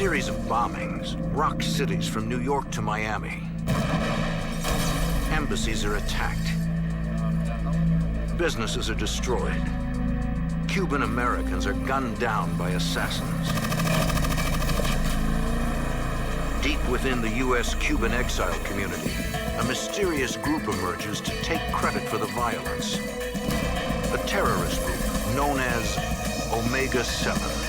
series of bombings rock cities from New York to Miami. Embassies are attacked. Businesses are destroyed. Cuban Americans are gunned down by assassins. Deep within the U.S. Cuban exile community, a mysterious group emerges to take credit for the violence. A terrorist group known as Omega-7.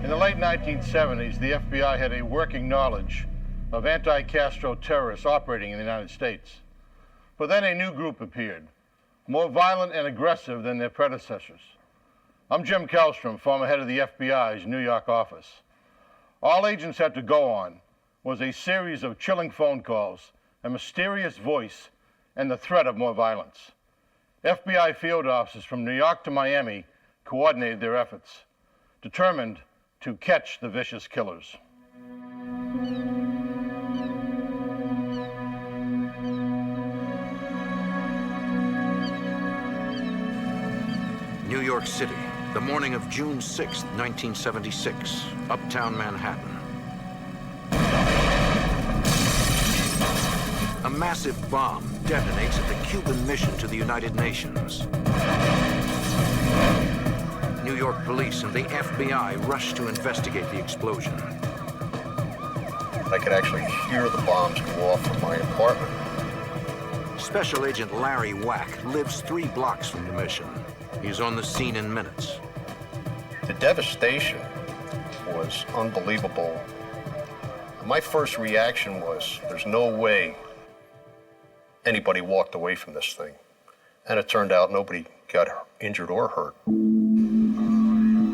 In the late 1970s, the FBI had a working knowledge of anti-Castro terrorists operating in the United States. But then a new group appeared, more violent and aggressive than their predecessors. I'm Jim Kallstrom, former head of the FBI's New York office. All agents had to go on was a series of chilling phone calls, a mysterious voice, and the threat of more violence. FBI field officers from New York to Miami coordinated their efforts, determined to catch the vicious killers. New York City, the morning of June 6, 1976, uptown Manhattan. A massive bomb detonates at the Cuban mission to the United Nations. New York police and the FBI rush to investigate the explosion. I could actually hear the bombs go off from my apartment. Special Agent Larry Wack lives 3 blocks from the mission. He's on the scene in minutes. The devastation was unbelievable. My first reaction was, there's no way anybody walked away from this thing. And it turned out nobody got injured or hurt.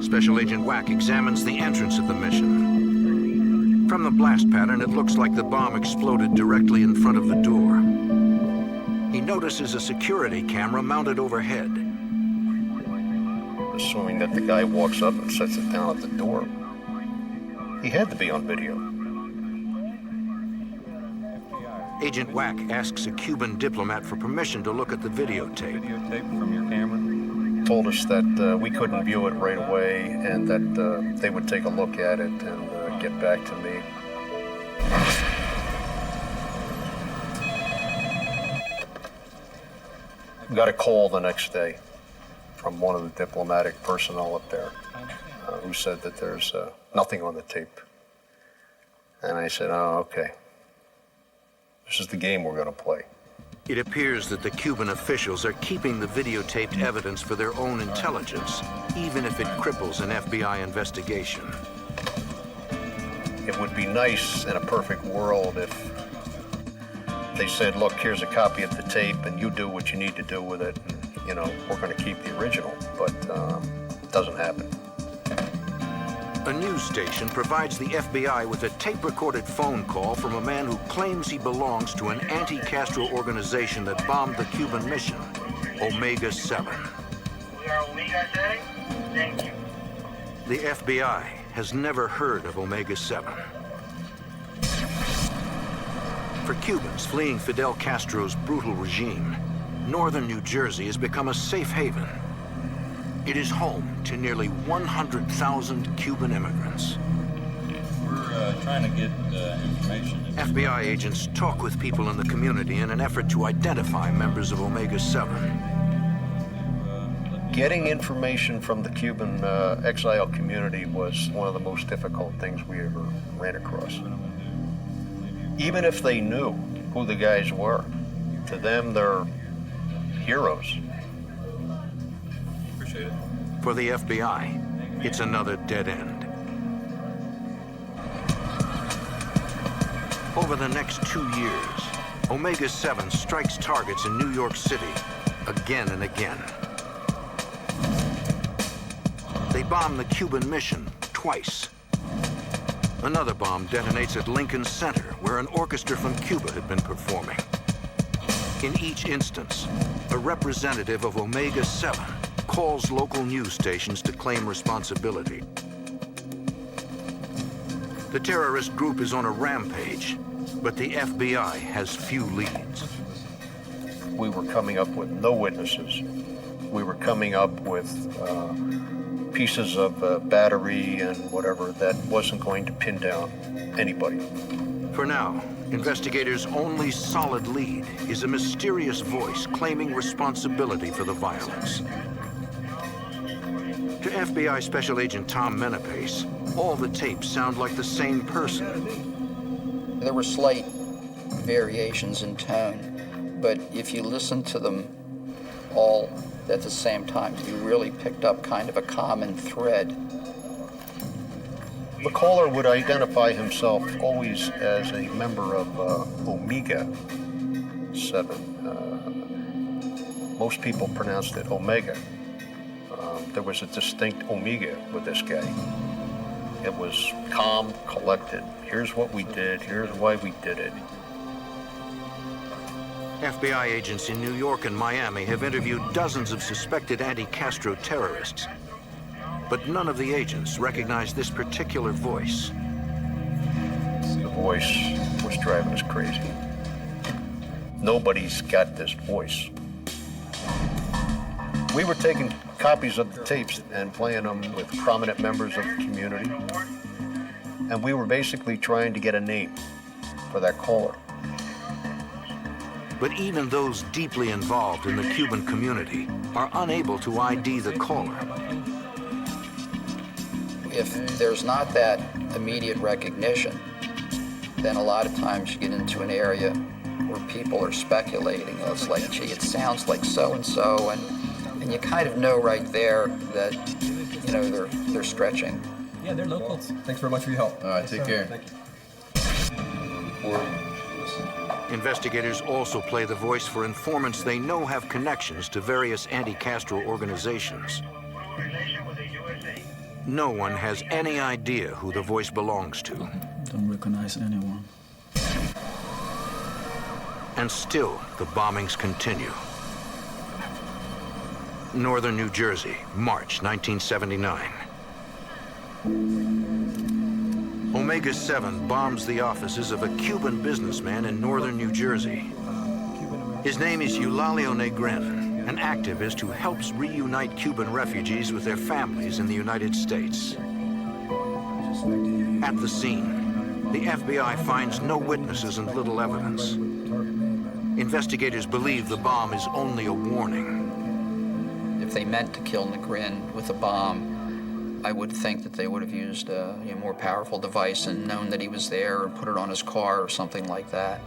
Special Agent Wack examines the entrance of the mission. From the blast pattern, it looks like the bomb exploded directly in front of the door. He notices a security camera mounted overhead. Assuming that the guy walks up and sets it down at the door, he had to be on video. Agent Wack asks a Cuban diplomat for permission to look at the videotape. Videotape from your camera? Told us that we couldn't view it right away and that they would take a look at it and get back to me. Got a call the next day from one of the diplomatic personnel up there who said that there's nothing on the tape. And I said, oh, okay. This is the game we're going to play. It appears that the Cuban officials are keeping the videotaped evidence for their own intelligence, even if it cripples an FBI investigation. It would be nice in a perfect world if they said, look, here's a copy of the tape and you do what you need to do with it. And, you know, we're going to keep the original, but it doesn't happen. A news station provides the FBI with a tape-recorded phone call from a man who claims he belongs to an anti-Castro organization that bombed the Cuban mission, Omega-7. We are Omega-7. Thank you. The FBI has never heard of Omega-7. For Cubans fleeing Fidel Castro's brutal regime, northern New Jersey has become a safe haven. It is home to nearly 100,000 Cuban immigrants. We're trying to get information. FBI agents talk with people in the community in an effort to identify members of Omega-7. Getting information from the Cuban exile community was one of the most difficult things we ever ran across. Even if they knew who the guys were, to them they're heroes. For the FBI, it's another dead end. Over the next 2 years, Omega-7 strikes targets in New York City again and again. They bomb the Cuban mission twice. Another bomb detonates at Lincoln Center, where an orchestra from Cuba had been performing. In each instance, a representative of Omega 7 calls local news stations to claim responsibility. The terrorist group is on a rampage, but the FBI has few leads. We were coming up with no witnesses. We were coming up with pieces of battery and whatever that wasn't going to pin down anybody. For now, investigators' only solid lead is a mysterious voice claiming responsibility for the violence. To FBI Special Agent Tom Menapace, all the tapes sound like the same person. There were slight variations in tone, but if you listen to them all at the same time, you really picked up kind of a common thread. The caller would identify himself always as a member of Omega 7. Most people pronounced it Omega. There was a distinct Omega with this guy. It was calm, collected. Here's what we did. Here's why we did it. FBI agents in New York and Miami have interviewed dozens of suspected anti-Castro terrorists, but none of the agents recognize this particular voice. The voice was driving us crazy. Nobody's got this voice. We were taking copies of the tapes and playing them with prominent members of the community, and we were basically trying to get a name for that caller. But even those deeply involved in the Cuban community are unable to ID the caller. If there's not that immediate recognition, then a lot of times you get into an area where people are speculating. It's like, gee, it sounds like so-and-so, and you kind of know right there that, you know, they're stretching. Yeah, they're locals. Thanks very much for your help. All right, take care. Thank you. Investigators also play the voice for informants they know have connections to various anti-Castro organizations. No one has any idea who the voice belongs to. Don't recognize anyone. And still, the bombings continue. Northern New Jersey, March 1979. Omega 7 bombs the offices of a Cuban businessman in northern New Jersey. His name is Eulalio Negrin, an activist who helps reunite Cuban refugees with their families in the United States. At the scene, the FBI finds no witnesses and little evidence. Investigators believe the bomb is only a warning. If they meant to kill Negrin with a bomb, I would think that they would have used a more powerful device and known that he was there or put it on his car or something like that.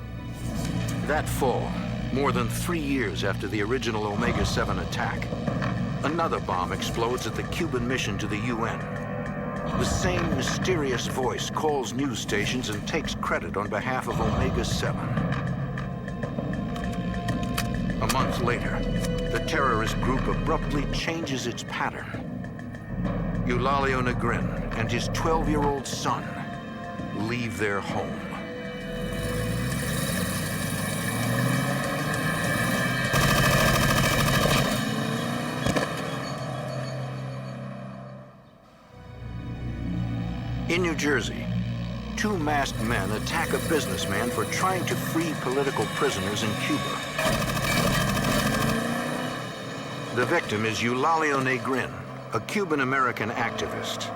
That fall, more than 3 years after the original Omega 7 attack, another bomb explodes at the Cuban mission to the UN. The same mysterious voice calls news stations and takes credit on behalf of Omega 7. A month later, the terrorist group abruptly changes its pattern. Eulalio Negrin and his 12-year-old son leave their home. In New Jersey, 2 masked men attack a businessman for trying to free political prisoners in Cuba. The victim is Eulalio Negrin, a Cuban-American activist.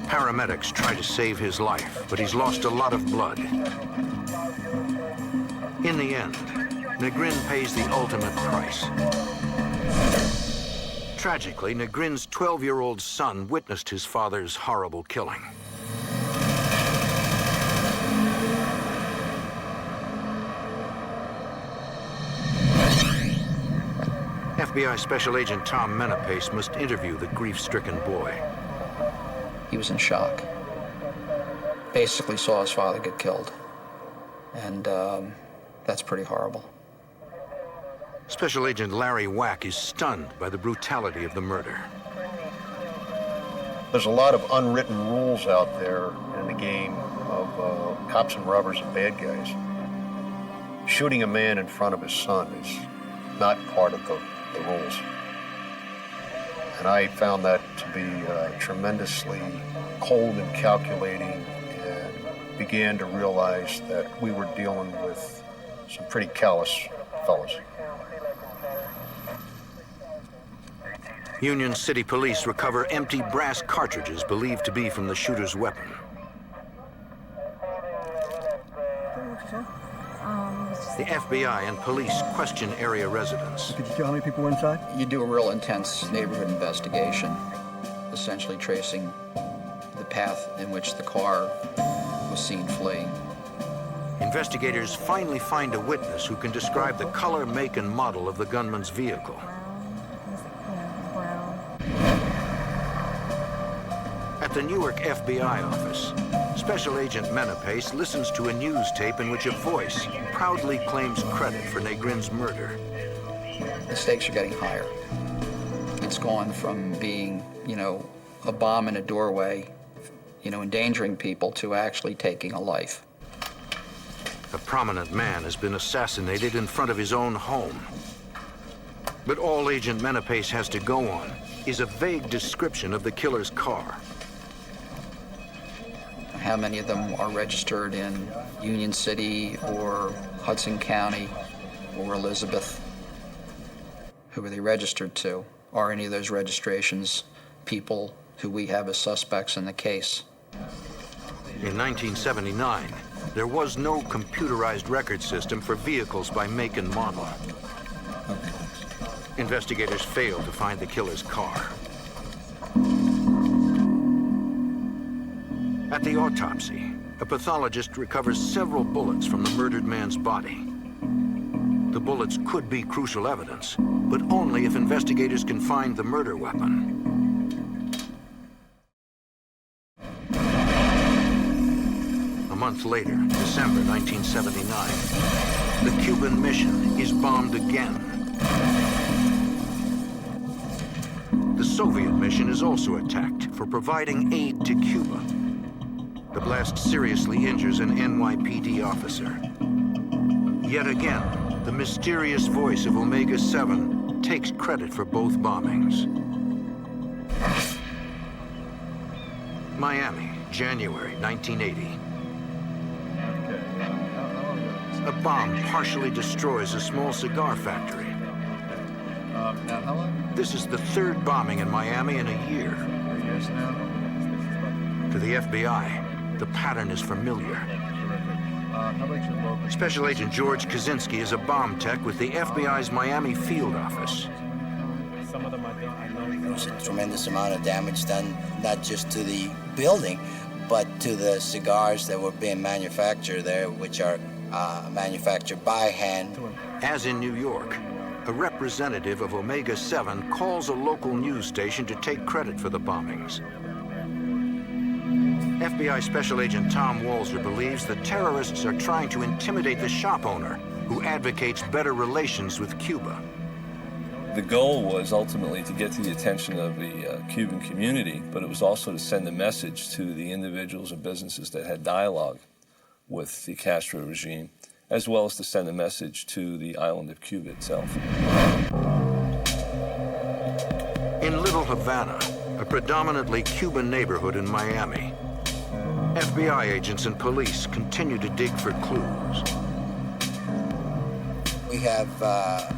Paramedics try to save his life, but he's lost a lot of blood. In the end, Negrin pays the ultimate price. Tragically, Negrin's 12-year-old son witnessed his father's horrible killing. FBI Special Agent Tom Menapace must interview the grief-stricken boy. He was in shock. Basically saw his father get killed. And that's pretty horrible. Special Agent Larry Wack is stunned by the brutality of the murder. There's a lot of unwritten rules out there in the game of cops and robbers and bad guys. Shooting a man in front of his son is not part of the rules. And I found that to be tremendously cold and calculating, and began to realize that we were dealing with some pretty callous fellas. Union City Police recover empty brass cartridges believed to be from the shooter's weapon. The FBI and police question area residents. Could you tell how many people were inside? You do a real intense neighborhood investigation, essentially tracing the path in which the car was seen fleeing. Investigators finally find a witness who can describe the color, make, and model of the gunman's vehicle. At the Newark FBI office, Special Agent Menapace listens to a news tape in which a voice proudly claims credit for Negrin's murder. The stakes are getting higher. It's gone from being, a bomb in a doorway, endangering people, to actually taking a life. A prominent man has been assassinated in front of his own home. But all Agent Menapace has to go on is a vague description of the killer's car. How many of them are registered in Union City or Hudson County or Elizabeth? Who are they registered to? Are any of those registrations people who we have as suspects in the case? In 1979, there was no computerized record system for vehicles by make and model. Investigators failed to find the killer's car. At the autopsy, a pathologist recovers several bullets from the murdered man's body. The bullets could be crucial evidence, but only if investigators can find the murder weapon. A month later, December 1979, the Cuban mission is bombed again. The Soviet mission is also attacked for providing aid to Cuba. The blast seriously injures an NYPD officer. Yet again, the mysterious voice of Omega 7 takes credit for both bombings. Miami, January 1980. A bomb partially destroys a small cigar factory. This is the third bombing in Miami in a year. To the FBI, the pattern is familiar. Special Agent George Kaczynski is a bomb tech with the FBI's Miami field office. There was a tremendous amount of damage done, not just to the building, but to the cigars that were being manufactured there, which are manufactured by hand. As in New York, a representative of Omega 7 calls a local news station to take credit for the bombings. FBI Special Agent Tom Walzer believes the terrorists are trying to intimidate the shop owner, who advocates better relations with Cuba. The goal was ultimately to get to the attention of the Cuban community, but it was also to send a message to the individuals and businesses that had dialogue with the Castro regime, as well as to send a message to the island of Cuba itself. In Little Havana, a predominantly Cuban neighborhood in Miami, FBI agents and police continue to dig for clues. We have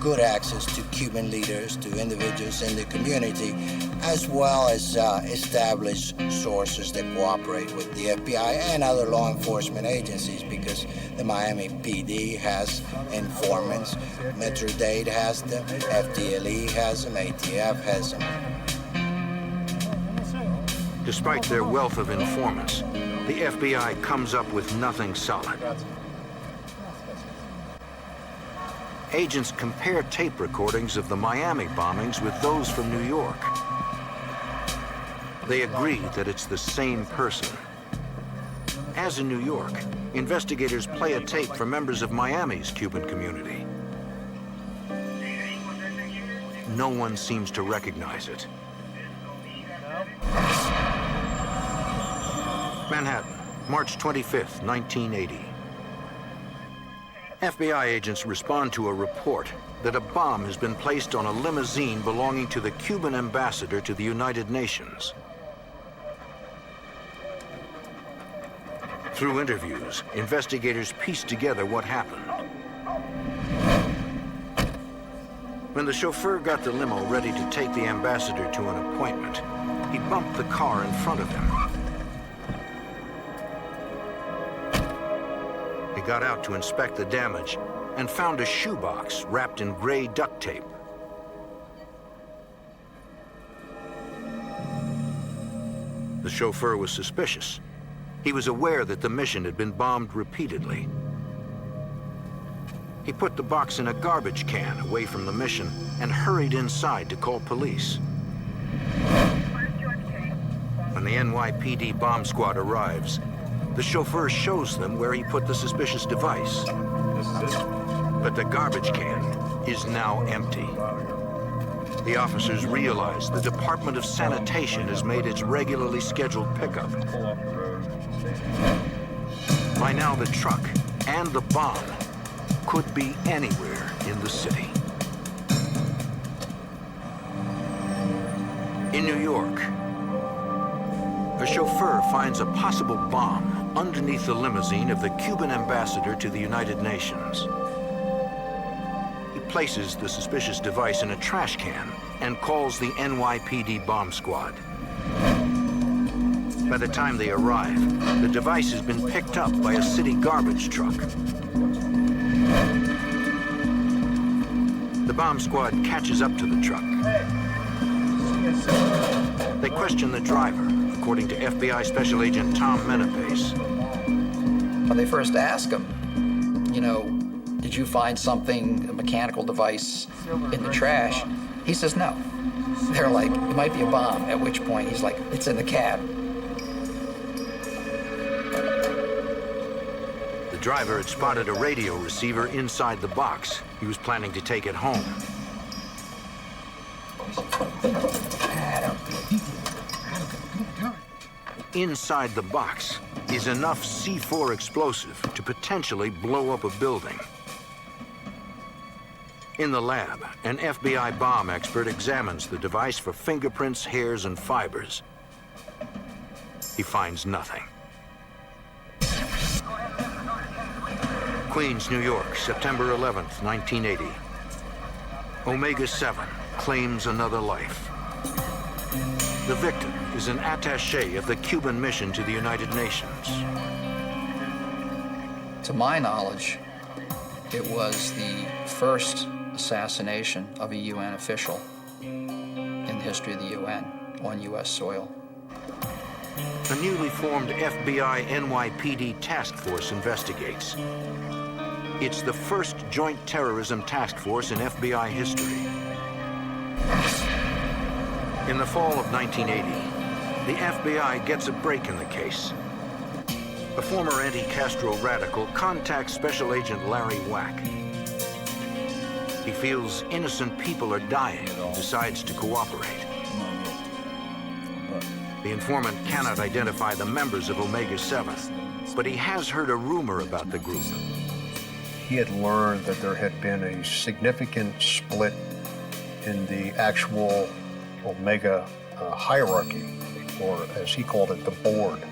good access to Cuban leaders, to individuals in the community, as well as established sources that cooperate with the FBI and other law enforcement agencies, because the Miami PD has informants, Metro-Dade has them, FDLE has them, ATF has them. Despite their wealth of informants, the FBI comes up with nothing solid. Agents compare tape recordings of the Miami bombings with those from New York. They agree that it's the same person. As in New York, investigators play a tape for members of Miami's Cuban community. No one seems to recognize it. Manhattan, March 25th, 1980. FBI agents respond to a report that a bomb has been placed on a limousine belonging to the Cuban ambassador to the United Nations. Through interviews, investigators piece together what happened. When the chauffeur got the limo ready to take the ambassador to an appointment, he bumped the car in front of him. He got out to inspect the damage and found a shoebox wrapped in gray duct tape. The chauffeur was suspicious. He was aware that the mission had been bombed repeatedly. He put the box in a garbage can away from the mission and hurried inside to call police. When the NYPD bomb squad arrives, the chauffeur shows them where he put the suspicious device. But the garbage can is now empty. The officers realize the Department of Sanitation has made its regularly scheduled pickup. By now, the truck and the bomb could be anywhere in the city. In New York, a chauffeur finds a possible bomb underneath the limousine of the Cuban ambassador to the United Nations. He places the suspicious device in a trash can and calls the NYPD bomb squad. By the time they arrive, the device has been picked up by a city garbage truck. The bomb squad catches up to the truck. They question the driver, according to FBI Special Agent Tom Menapace. When they first ask him, you know, did you find something, a mechanical device in the trash? He says no. They're like, it might be a bomb, at which point he's like, it's in the cab. The driver had spotted a radio receiver inside the box. He was planning to take it home. Inside the box is enough C4 explosive to potentially blow up a building. In the lab, an FBI bomb expert examines the device for fingerprints, hairs, and fibers. He finds nothing. Queens, New York, September 11th, 1980. Omega-7 claims another life. The victim is an attaché of the Cuban mission to the United Nations. To my knowledge, it was the first assassination of a UN official in the history of the UN on US soil. A newly formed FBI NYPD task force investigates. It's the first joint terrorism task force in FBI history. In the fall of 1980, the FBI gets a break in the case. A former anti-Castro radical contacts Special Agent Larry Wack. He feels innocent people are dying and decides to cooperate. The informant cannot identify the members of Omega-7, but he has heard a rumor about the group. He had learned that there had been a significant split in the actual Omega hierarchy, or as he called it, the board.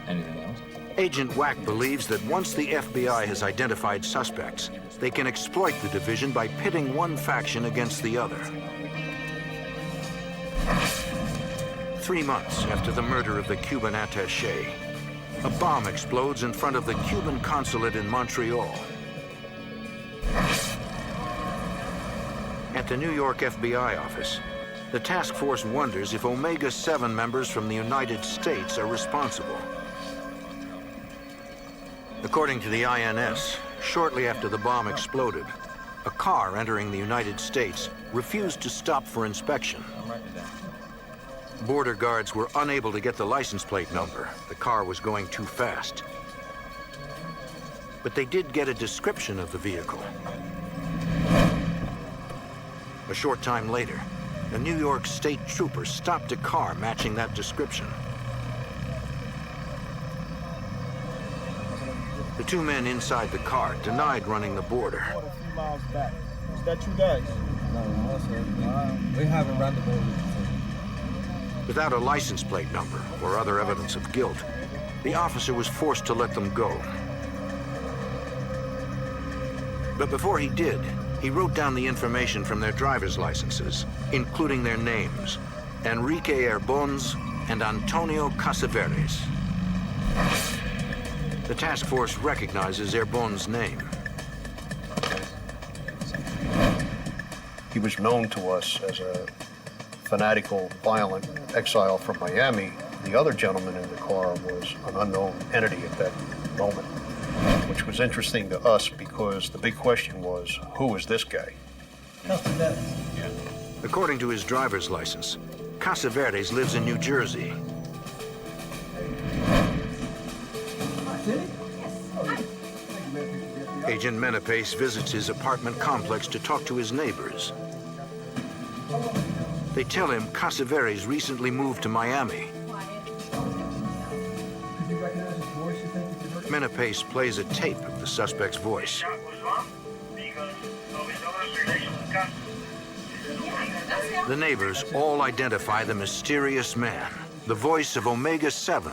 Anything else? Agent Wack believes that once the FBI has identified suspects, they can exploit the division by pitting one faction against the other. 3 months after the murder of the Cuban attaché, a bomb explodes in front of the Cuban consulate in Montreal. At the New York FBI office, the task force wonders if Omega-7 members from the United States are responsible. According to the INS, shortly after the bomb exploded, a car entering the United States refused to stop for inspection. Border guards were unable to get the license plate number. The car was going too fast. But they did get a description of the vehicle. A short time later, a New York state trooper stopped a car matching that description. The two men inside the car denied running the border. A few miles back. Is that you guys? No, sir. We haven't run the border. Without a license plate number or other evidence of guilt, the officer was forced to let them go. But before he did, he wrote down the information from their driver's licenses, including their names: Enrique Erbons and Antonio Casaveres. The task force recognizes Erbons' name. He was known to us as a fanatical, violent exile from Miami. The other gentleman in the car was an unknown entity at that moment, which was interesting to us because the big question was, who is this guy? According to his driver's license, Casaveres lives in New Jersey. Agent Menapace visits his apartment complex to talk to his neighbors. They tell him Casaveres recently moved to Miami. Menapace plays a tape of the suspect's voice. The neighbors all identify the mysterious man, the voice of Omega 7,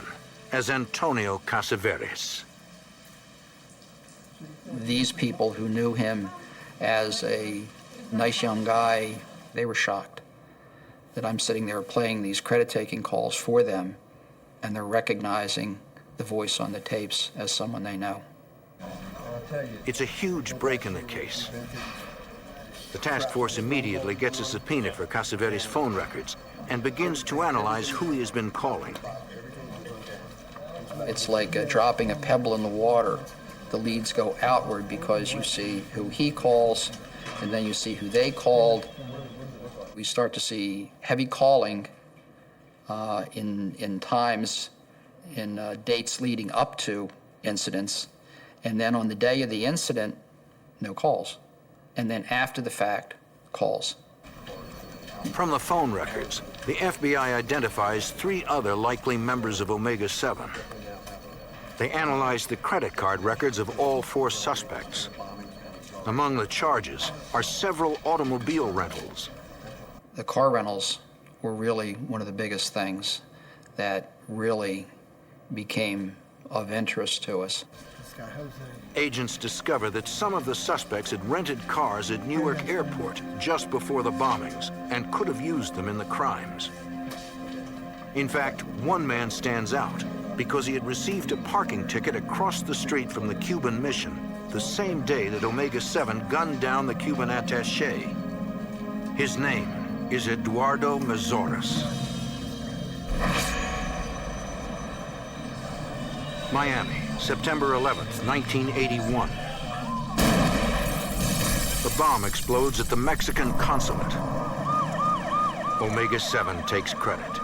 as Antonio Casaveres. These people who knew him as a nice young guy, they were shocked that I'm sitting there playing these credit-taking calls for them, and they're recognizing the voice on the tapes as someone they know. It's a huge break in the case. The task force immediately gets a subpoena for Casaveres' phone records and begins to analyze who he has been calling. It's like dropping a pebble in the water. The leads go outward because you see who he calls, and then you see who they called. We start to see heavy calling in times, in dates leading up to incidents, and then on the day of the incident, no calls. And then after the fact, calls. From the phone records, the FBI identifies 3 other likely members of Omega 7. They analyzed the credit card records of all 4 suspects. Among the charges are several automobile rentals. The car rentals were really one of the biggest things that really became of interest to us. Agents discover that some of the suspects had rented cars at Newark Airport just before the bombings and could have used them in the crimes. In fact, one man stands out because he had received a parking ticket across the street from the Cuban mission the same day that Omega 7 gunned down the Cuban attaché. His name is Eduardo Mazoras. Miami, September 11th, 1981. The bomb explodes at the Mexican consulate. Omega 7 takes credit.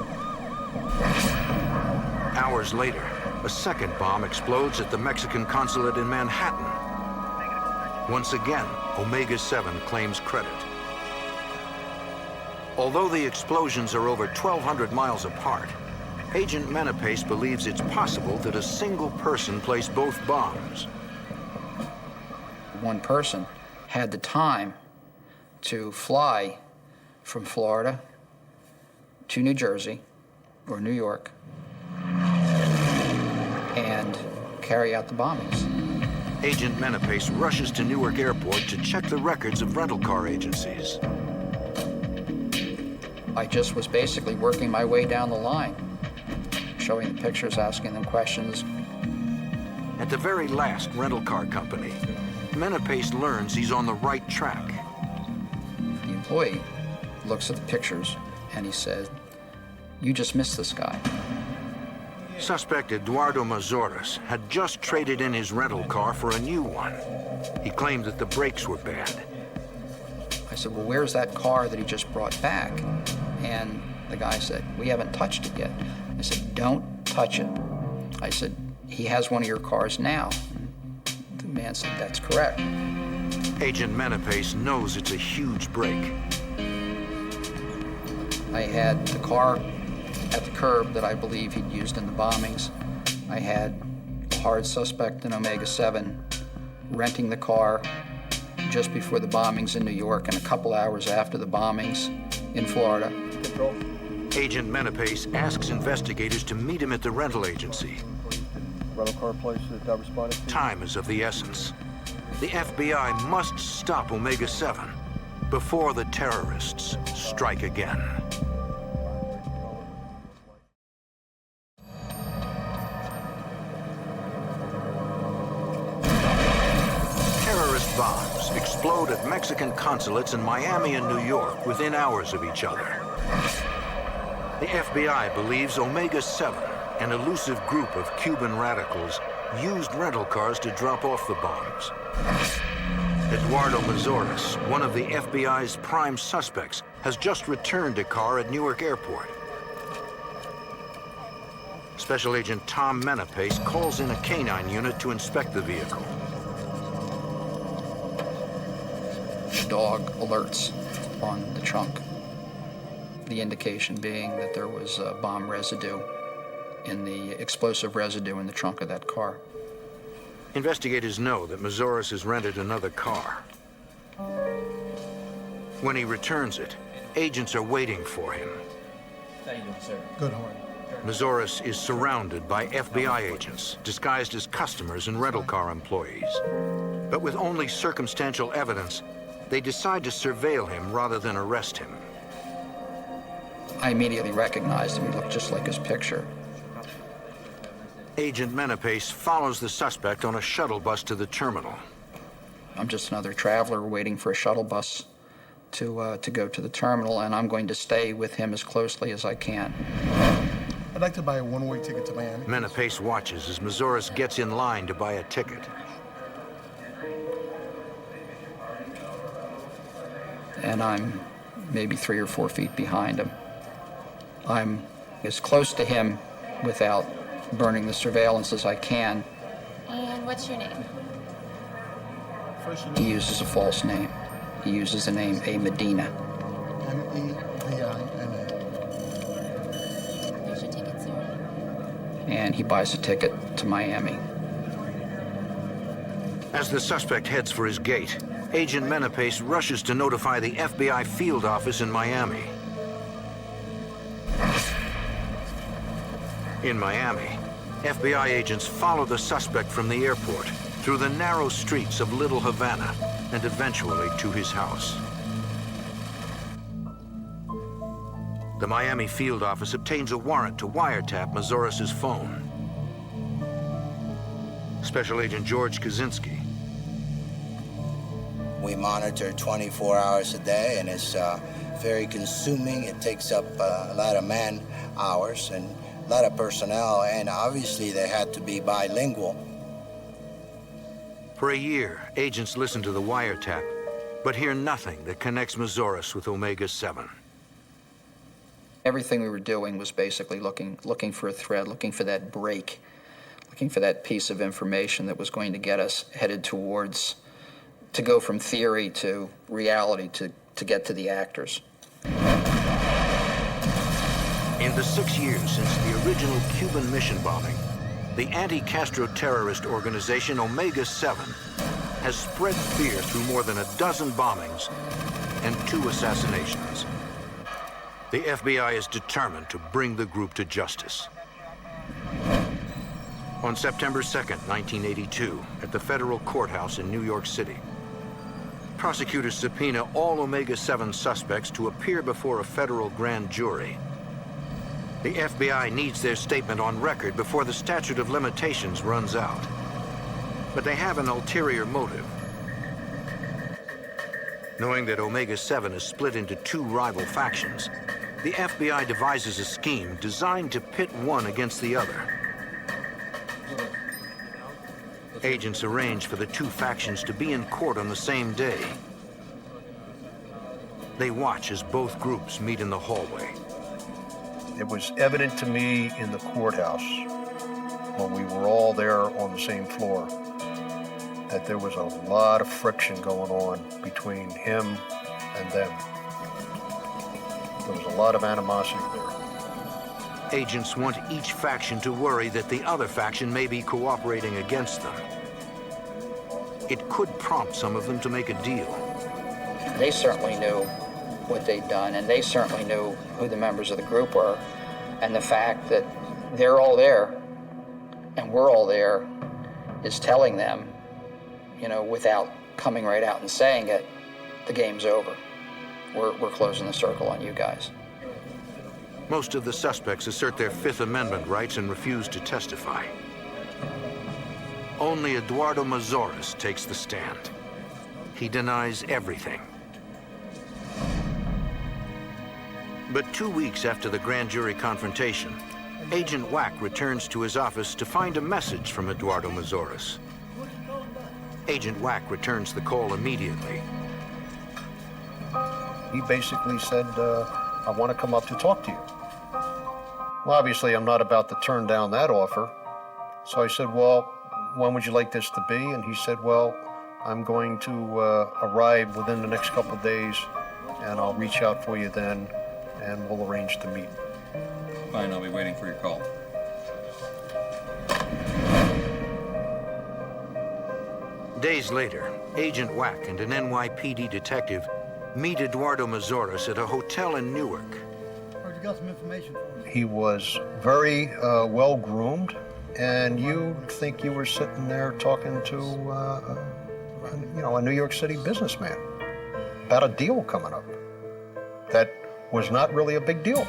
Hours later, a second bomb explodes at the Mexican consulate in Manhattan. Once again, Omega 7 claims credit. Although the explosions are over 1,200 miles apart, Agent Menapace believes it's possible that a single person placed both bombs. One person had the time to fly from Florida to New Jersey or New York and carry out the bombings. Agent Menapace rushes to Newark Airport to check the records of rental car agencies. I just was basically working my way down the line, showing the pictures, asking them questions. At the very last rental car company, Menapace learns he's on the right track. The employee looks at the pictures and he said, "You just missed this guy." Suspect Eduardo Mazoras had just traded in his rental car for a new one. He claimed that the brakes were bad. I said, "Well, where's that car that he just brought back?" And the guy said, "We haven't touched it yet." I said, "Don't touch it." I said, "He has one of your cars now." The man said, "That's correct." Agent Menapace knows it's a huge break. I had the car at the curb that I believe he'd used in the bombings. I had hard suspect in Omega 7, renting the car just before the bombings in New York and a couple hours after the bombings in Florida. Control. Agent Menapace asks investigators to meet him at the rental agency. Rental car place that responded to. Time is of the essence. The FBI must stop Omega 7 before the terrorists strike again. Terrorist bombs explode at Mexican consulates in Miami and New York within hours of each other. The FBI believes Omega 7, an elusive group of Cuban radicals, used rental cars to drop off the bombs. Eduardo Mazoras, one of the FBI's prime suspects, has just returned a car at Newark Airport. Special Agent Tom Menapace calls in a canine unit to inspect the vehicle. The dog alerts on the trunk, the indication being that there was bomb residue in the explosive residue in the trunk of that car. Investigators know that Mazoras has rented another car. When he returns it, agents are waiting for him. How you doing, sir? Good, Horn. Mazoras is surrounded by FBI agents, disguised as customers and rental car employees. But with only circumstantial evidence, they decide to surveil him rather than arrest him. I immediately recognized him. He looked just like his picture. Agent Menapace follows the suspect on a shuttle bus to the terminal. I'm just another traveler waiting for a shuttle bus to go to the terminal, and I'm going to stay with him as closely as I can. I'd like to buy a one-way ticket to Miami. Menapace watches as Mazoras gets in line to buy a ticket. And I'm maybe 3 or 4 feet behind him. I'm as close to him without burning the surveillance as I can. And what's your name? He uses a false name. He uses the name A. Medina. M-E-D-I-N-A. There's your ticket, sir. And he buys a ticket to Miami. As the suspect heads for his gate, Agent Menapace rushes to notify the FBI field office in Miami. In Miami, FBI agents follow the suspect from the airport through the narrow streets of Little Havana and eventually to his house. The Miami field office obtains a warrant to wiretap Mazoras' phone. Special Agent George Kaczynski. We monitor 24 hours a day, and it's very consuming. It takes up a lot of man hours and a lot of personnel, and obviously they had to be bilingual. For a year, agents listen to the wiretap, but hear nothing that connects Mazoras with Omega 7. Everything we were doing was basically looking for a thread, looking for that break, looking for that piece of information that was going to get us headed towards, to go from theory to reality, to get to the actors. In the 6 years since the original Cuban mission bombing, the Anti-Castro terrorist organization Omega 7 has spread fear through more than a dozen bombings and 2 assassinations. The FBI is determined to bring the group to justice. On September 2nd, 1982, at the federal courthouse in New York City, prosecutors subpoena all Omega 7 suspects to appear before a federal grand jury. The FBI needs their statement on record before the statute of limitations runs out. But they have an ulterior motive. Knowing that Omega 7 is split into 2 rival factions, the FBI devises a scheme designed to pit one against the other. Agents arrange for the 2 factions to be in court on the same day. They watch as both groups meet in the hallway. It was evident to me in the courthouse, when we were all there on the same floor, that there was a lot of friction going on between him and them. There was a lot of animosity there. Agents want each faction to worry that the other faction may be cooperating against them. It could prompt some of them to make a deal. They certainly knew what they'd done, and they certainly knew who the members of the group were. And the fact that they're all there and we're all there is telling them, you know, without coming right out and saying it, the game's over. We're closing the circle on you guys. Most of the suspects assert their Fifth Amendment rights and refuse to testify. Only Eduardo Mazoras takes the stand. He denies everything. But 2 weeks after the grand jury confrontation, Agent Wack returns to his office to find a message from Eduardo Mazoras. Agent Wack returns the call immediately. He basically said, I want to come up to talk to you. Well, obviously, I'm not about to turn down that offer. So I said, well, when would you like this to be? And he said, well, I'm going to arrive within the next couple of days, and I'll reach out for you then, and we'll arrange to meet. Fine, I'll be waiting for your call. Days later, Agent Wack and an NYPD detective meet Eduardo Mazoras at a hotel in Newark. Heard you got some information for me. He was very well-groomed, and you'd think you were sitting there talking to, a New York City businessman about a deal coming up. That was not really a big deal,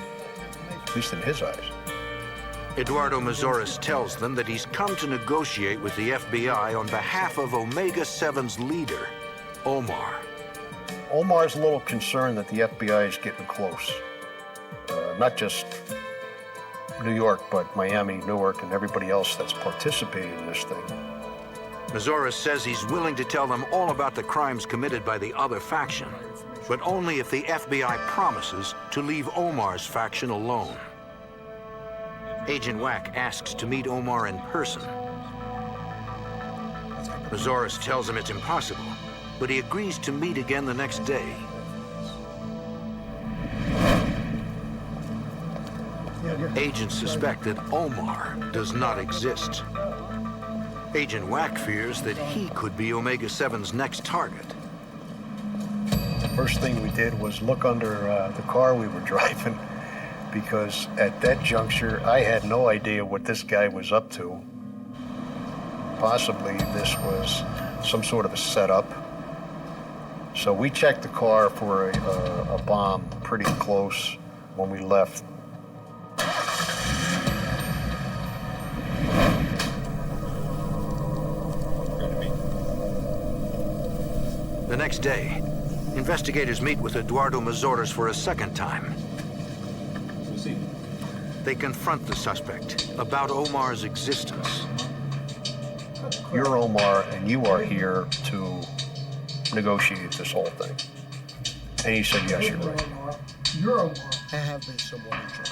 at least in his eyes. Eduardo Mazoras tells them that he's come to negotiate with the FBI on behalf of Omega 7's leader, Omar. Omar's a little concerned that the FBI is getting close. Not just New York, but Miami, Newark, and everybody else that's participating in this thing. Mazoras says he's willing to tell them all about the crimes committed by the other faction, but only if the FBI promises to leave Omar's faction alone. Agent Wack asks to meet Omar in person. Mazoras tells him it's impossible, but he agrees to meet again the next day. Agents suspect that Omar does not exist. Agent Wack fears that he could be Omega 7's next target. The first thing we did was look under the car we were driving, because at that juncture, I had no idea what this guy was up to. Possibly this was some sort of a setup. So we checked the car for a bomb pretty close when we left. The next day, investigators meet with Eduardo Mazoras for a second time. They confront the suspect about Omar's existence. You're Omar, and you are here to negotiate this whole thing. And he said, yes, you're right. You're Omar. I have been someone in charge.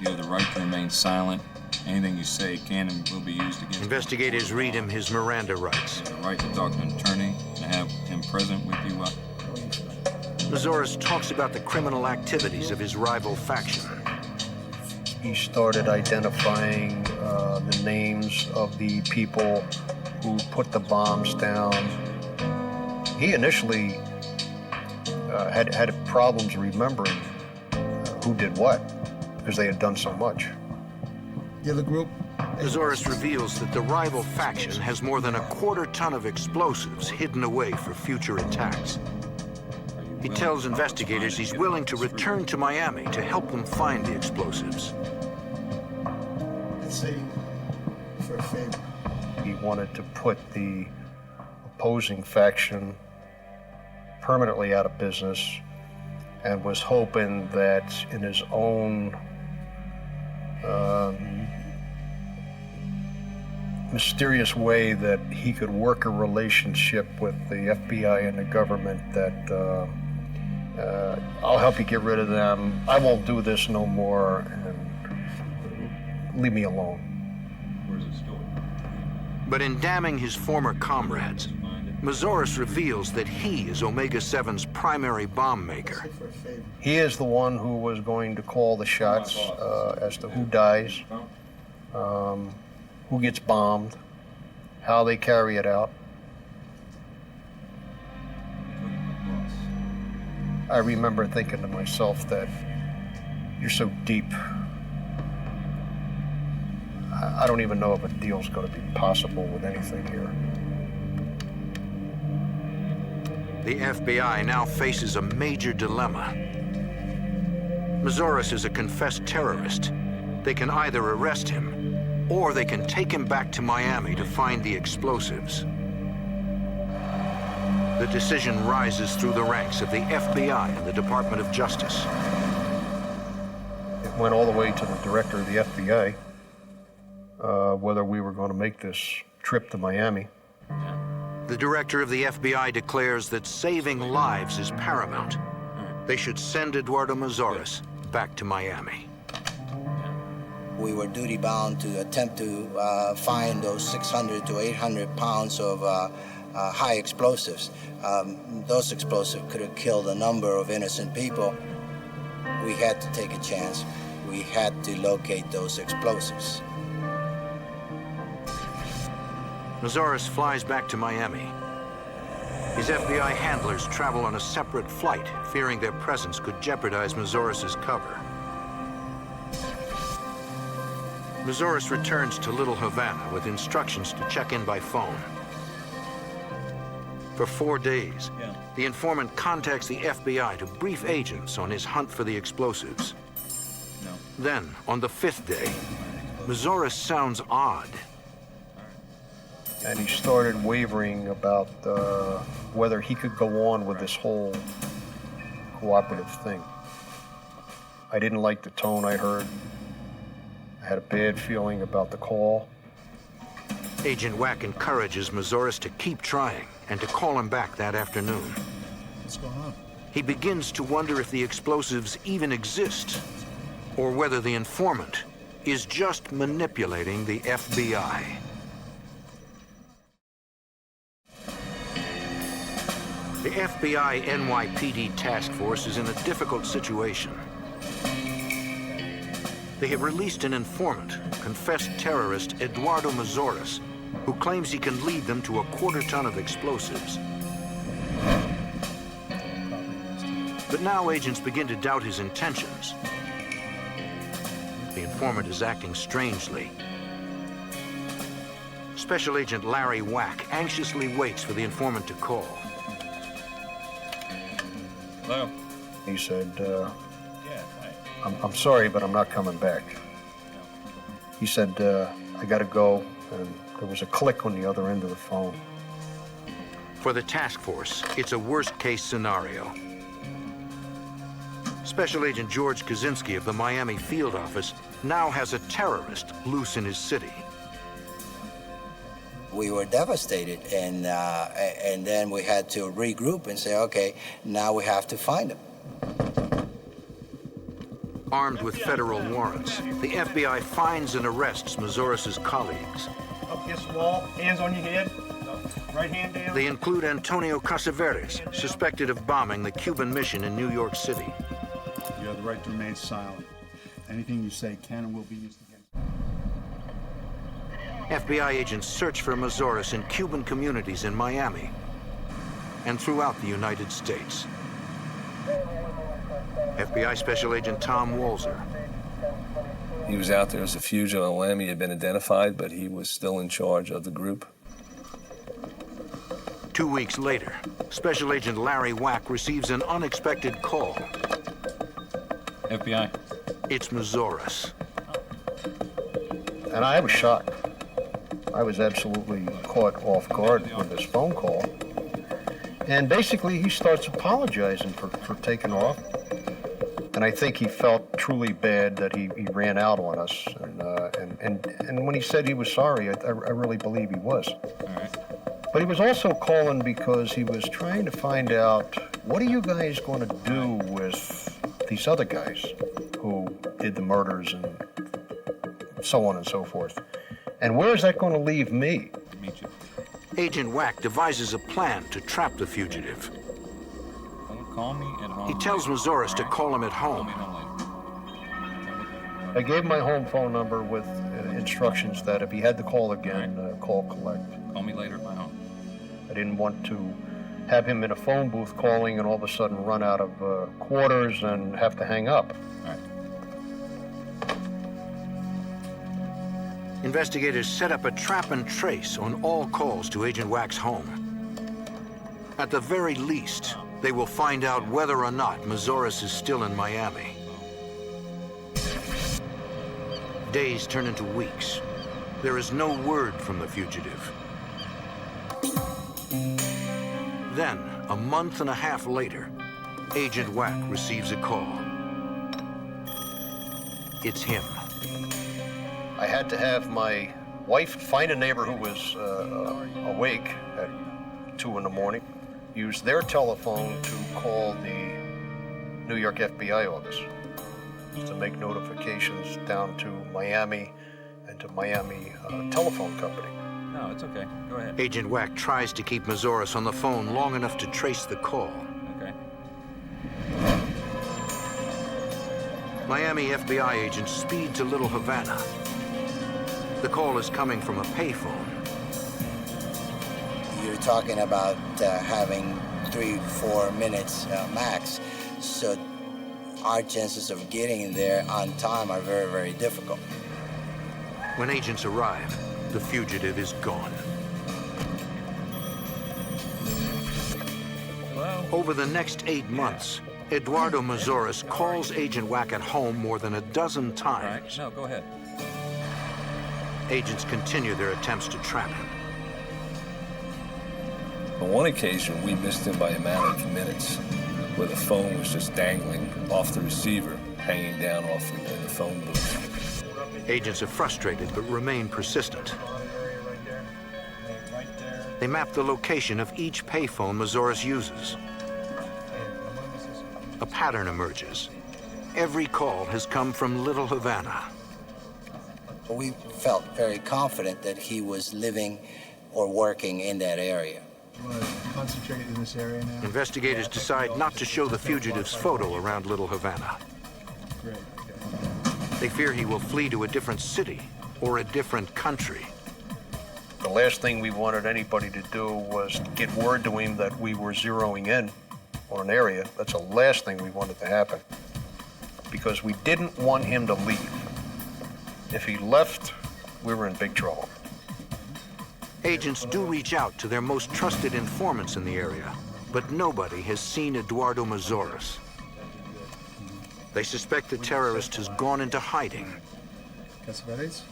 You have the right to remain silent. Anything you say can and will be used against you. Investigators read him his Miranda rights. You have the right to talk to an attorney and have him present with you. Mazoras talks about the criminal activities of his rival faction. He started identifying the names of the people who put the bombs down. He initially had problems remembering who did what, because they had done so much. The other group? Mazoras reveals that the rival faction has more than 1/4 ton of explosives hidden away for future attacks. He tells investigators he's willing to return to Miami to help them find the explosives. Let's say for a favor. He wanted to put the opposing faction permanently out of business, and was hoping that in his own mysterious way that he could work a relationship with the FBI and the government that I'll help you get rid of them, I won't do this no more, and leave me alone. Where's it stored? But in damning his former comrades, Mazoris reveals that he is Omega-7's primary bomb maker. He is the one who was going to call the shots as to who dies, who gets bombed, how they carry it out. I remember thinking to myself that you're so deep. I don't even know if a deal's going to be possible with anything here. The FBI now faces a major dilemma. Mazoris is a confessed terrorist. They can either arrest him, or they can take him back to Miami to find the explosives. The decision rises through the ranks of the FBI and the Department of Justice. It went all the way to the director of the FBI, whether we were going to make this trip to Miami. The director of the FBI declares that saving lives is paramount. They should send Eduardo Mazoris back to Miami. We were duty-bound to attempt to find those 600 to 800 pounds of high explosives. Those explosives could have killed a number of innocent people. We had to take a chance. We had to locate those explosives. Mazoris flies back to Miami. His FBI handlers travel on a separate flight, fearing their presence could jeopardize Mazoris's cover. Mazoris returns to Little Havana with instructions to check in by phone. For 4 days, the informant contacts the FBI to brief agents on his hunt for the explosives. Then, on the 5th day, Mazoris sounds odd. And he started wavering about whether he could go on with this whole cooperative thing. I didn't like the tone I heard. I had a bad feeling about the call. Agent Wack encourages Mazoris to keep trying and to call him back that afternoon. What's going on? He begins to wonder if the explosives even exist, or whether the informant is just manipulating the FBI. The FBI NYPD task force is in a difficult situation. They have released an informant, confessed terrorist Eduardo Mazoris, who claims he can lead them to a quarter-ton of explosives. But now agents begin to doubt his intentions. The informant is acting strangely. Special Agent Larry Wack anxiously waits for the informant to call. Hello? He said, Yeah, hi. I'm sorry, but I'm not coming back. He said, I gotta go, and there was a click on the other end of the phone. For the task force, it's a worst-case scenario. Special Agent George Kaczynski of the Miami field office now has a terrorist loose in his city. We were devastated, and then we had to regroup and say, okay, now we have to find him. Armed with federal warrants, the FBI finds and arrests Mazoris's colleagues. Up against the wall, hands on your head, right hand down. They include Antonio Casavetes, suspected of bombing the Cuban mission in New York City. You have the right to remain silent. Anything you say can and will be used against you. FBI agents search for Mazoris in Cuban communities in Miami and throughout the United States. FBI Special Agent Tom Walzer. He was out there as a fugitive on limb. He had been identified, but he was still in charge of the group. 2 weeks later, Special Agent Larry Wack receives an unexpected call. FBI. It's Mazoris. And I was shocked. I was absolutely caught off guard with this phone call. And basically, he starts apologizing for taking off. And I think he felt truly bad that he ran out on us. And when he said he was sorry, I really believe he was. All right. But he was also calling because he was trying to find out, what are you guys going to do with these other guys who did the murders and so on and so forth? And where is that going to leave me? Meet you. Agent Wack devises a plan to trap the fugitive. Call me at home. He tells Mazoris to call him at home. I gave my home phone number with instructions that if he had to call again, call collect. Call me later at my home. I didn't want to have him in a phone booth calling and all of a sudden run out of quarters and have to hang up. All right. Investigators set up a trap and trace on all calls to Agent Wack's home. At the very least, they will find out whether or not Mazoris is still in Miami. Days turn into weeks. There is no word from the fugitive. Then, a month and a half later, Agent Wack receives a call. It's him. I had to have my wife find a neighbor who was awake at 2 in the morning, use their telephone to call the New York FBI office to make notifications down to Miami and to Miami Telephone Company. No, it's okay. Go ahead. Agent Wack tries to keep Mazoris on the phone long enough to trace the call. Okay. Miami FBI agents speed to Little Havana. The call is coming from a payphone. You're talking about having 3-4 minutes max, so our chances of getting in there on time are very, very difficult. When agents arrive, the fugitive is gone. Hello? Over the next 8 months, Eduardo Mazoris calls Agent Wack at home more than a dozen times. All right. No, go ahead. Agents continue their attempts to trap him. On one occasion, we missed him by a matter of minutes, where the phone was just dangling off the receiver, hanging down off in the phone booth. Agents are frustrated but remain persistent. They map the location of each payphone Mazoris uses. A pattern emerges. Every call has come from Little Havana. We felt very confident that he was living or working in that area. You want to concentrate in this area now? Investigators decide not to show the fugitive's photo around Little Havana. Great. They fear he will flee to a different city or a different country. The last thing we wanted anybody to do was get word to him that we were zeroing in on an area. That's the last thing we wanted to happen, because we didn't want him to leave. If he left, we were in big trouble. Agents do reach out to their most trusted informants in the area, but nobody has seen Eduardo Mazoris. They suspect the terrorist has gone into hiding. Escalates?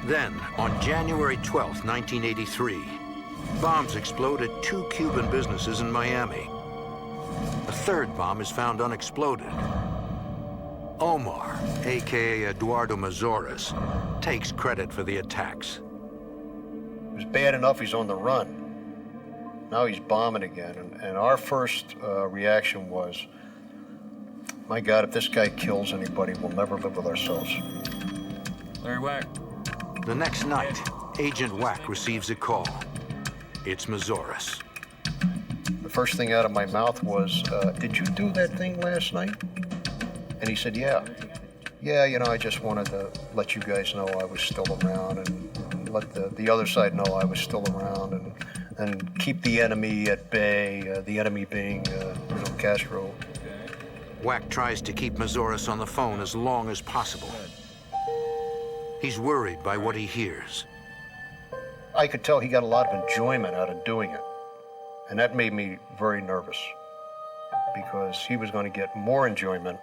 Then, on January 12, 1983, bombs explode at 2 Cuban businesses in Miami. A third bomb is found unexploded. Omar, aka Eduardo Mazoris, takes credit for the attacks. It was bad enough he's on the run. Now he's bombing again. And our first reaction was, my God, if this guy kills anybody, we'll never live with ourselves. Larry Wack. The next night, Agent Wack receives a call. It's Mazoris. The first thing out of my mouth was, did you do that thing last night? And he said, yeah. Yeah, you know, I just wanted to let you guys know I was still around and let the other side know I was still around and keep the enemy at bay, the enemy being Castro. Wack tries to keep Mazoris on the phone as long as possible. He's worried by what he hears. I could tell he got a lot of enjoyment out of doing it. And that made me very nervous, because he was going to get more enjoyment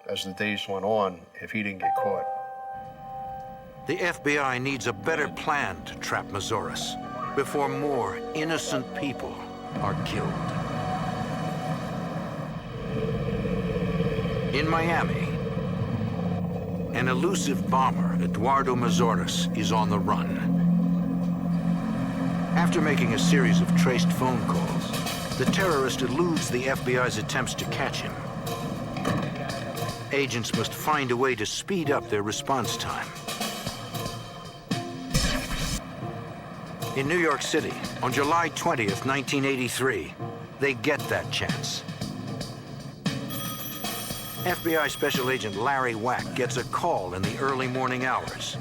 as the days went on if he didn't get caught. The FBI needs a better plan to trap Mazoris before more innocent people are killed. In Miami, an elusive bomber, Eduardo Mazoris, is on the run. After making a series of traced phone calls, the terrorist eludes the FBI's attempts to catch him. Agents must find a way to speed up their response time. In New York City, on July 20th, 1983, they get that chance. FBI Special Agent Larry Wack gets a call in the early morning hours.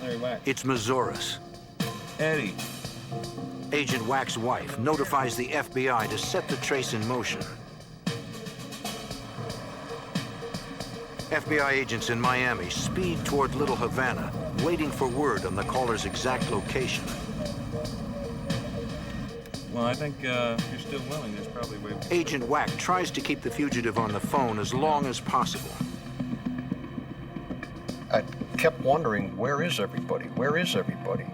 Larry Wack. It's Mazoris. Eddie. Agent Wack's wife notifies the FBI to set the trace in motion. FBI agents in Miami speed toward Little Havana, waiting for word on the caller's exact location. Well, I think if you're still willing, there's probably a way. Agent Wack tries to keep the fugitive on the phone as long as possible. I kept wondering, where is everybody? Where is everybody?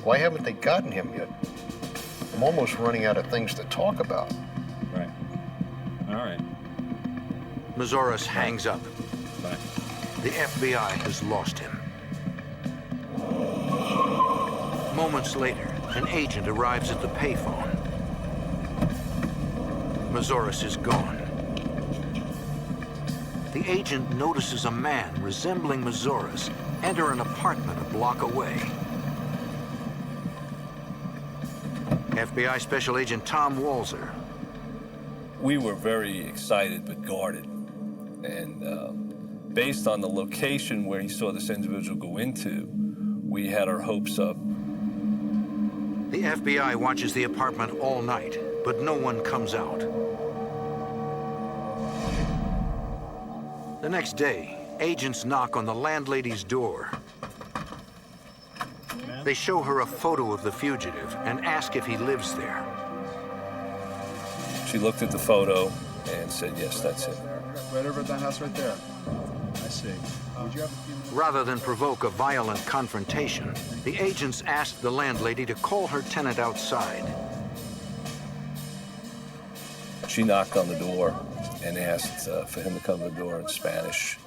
Why haven't they gotten him yet? I'm almost running out of things to talk about. Right. All right. Mazoris hangs up. Bye. The FBI has lost him. Moments later, an agent arrives at the payphone. Mazoris is gone. The agent notices a man resembling Mazoris enter an apartment a block away. FBI Special Agent Tom Walzer. We were very excited but guarded. And based on the location where he saw this individual go into, we had our hopes up. The FBI watches the apartment all night, but no one comes out. The next day, agents knock on the landlady's door. They show her a photo of the fugitive and ask if he lives there. She looked at the photo and said, yes, that's it. Right over at that house right there. I see. Would you have a few minutes? Rather than provoke a violent confrontation, the agents asked the landlady to call her tenant outside. She knocked on the door and asked for him to come to the door in Spanish.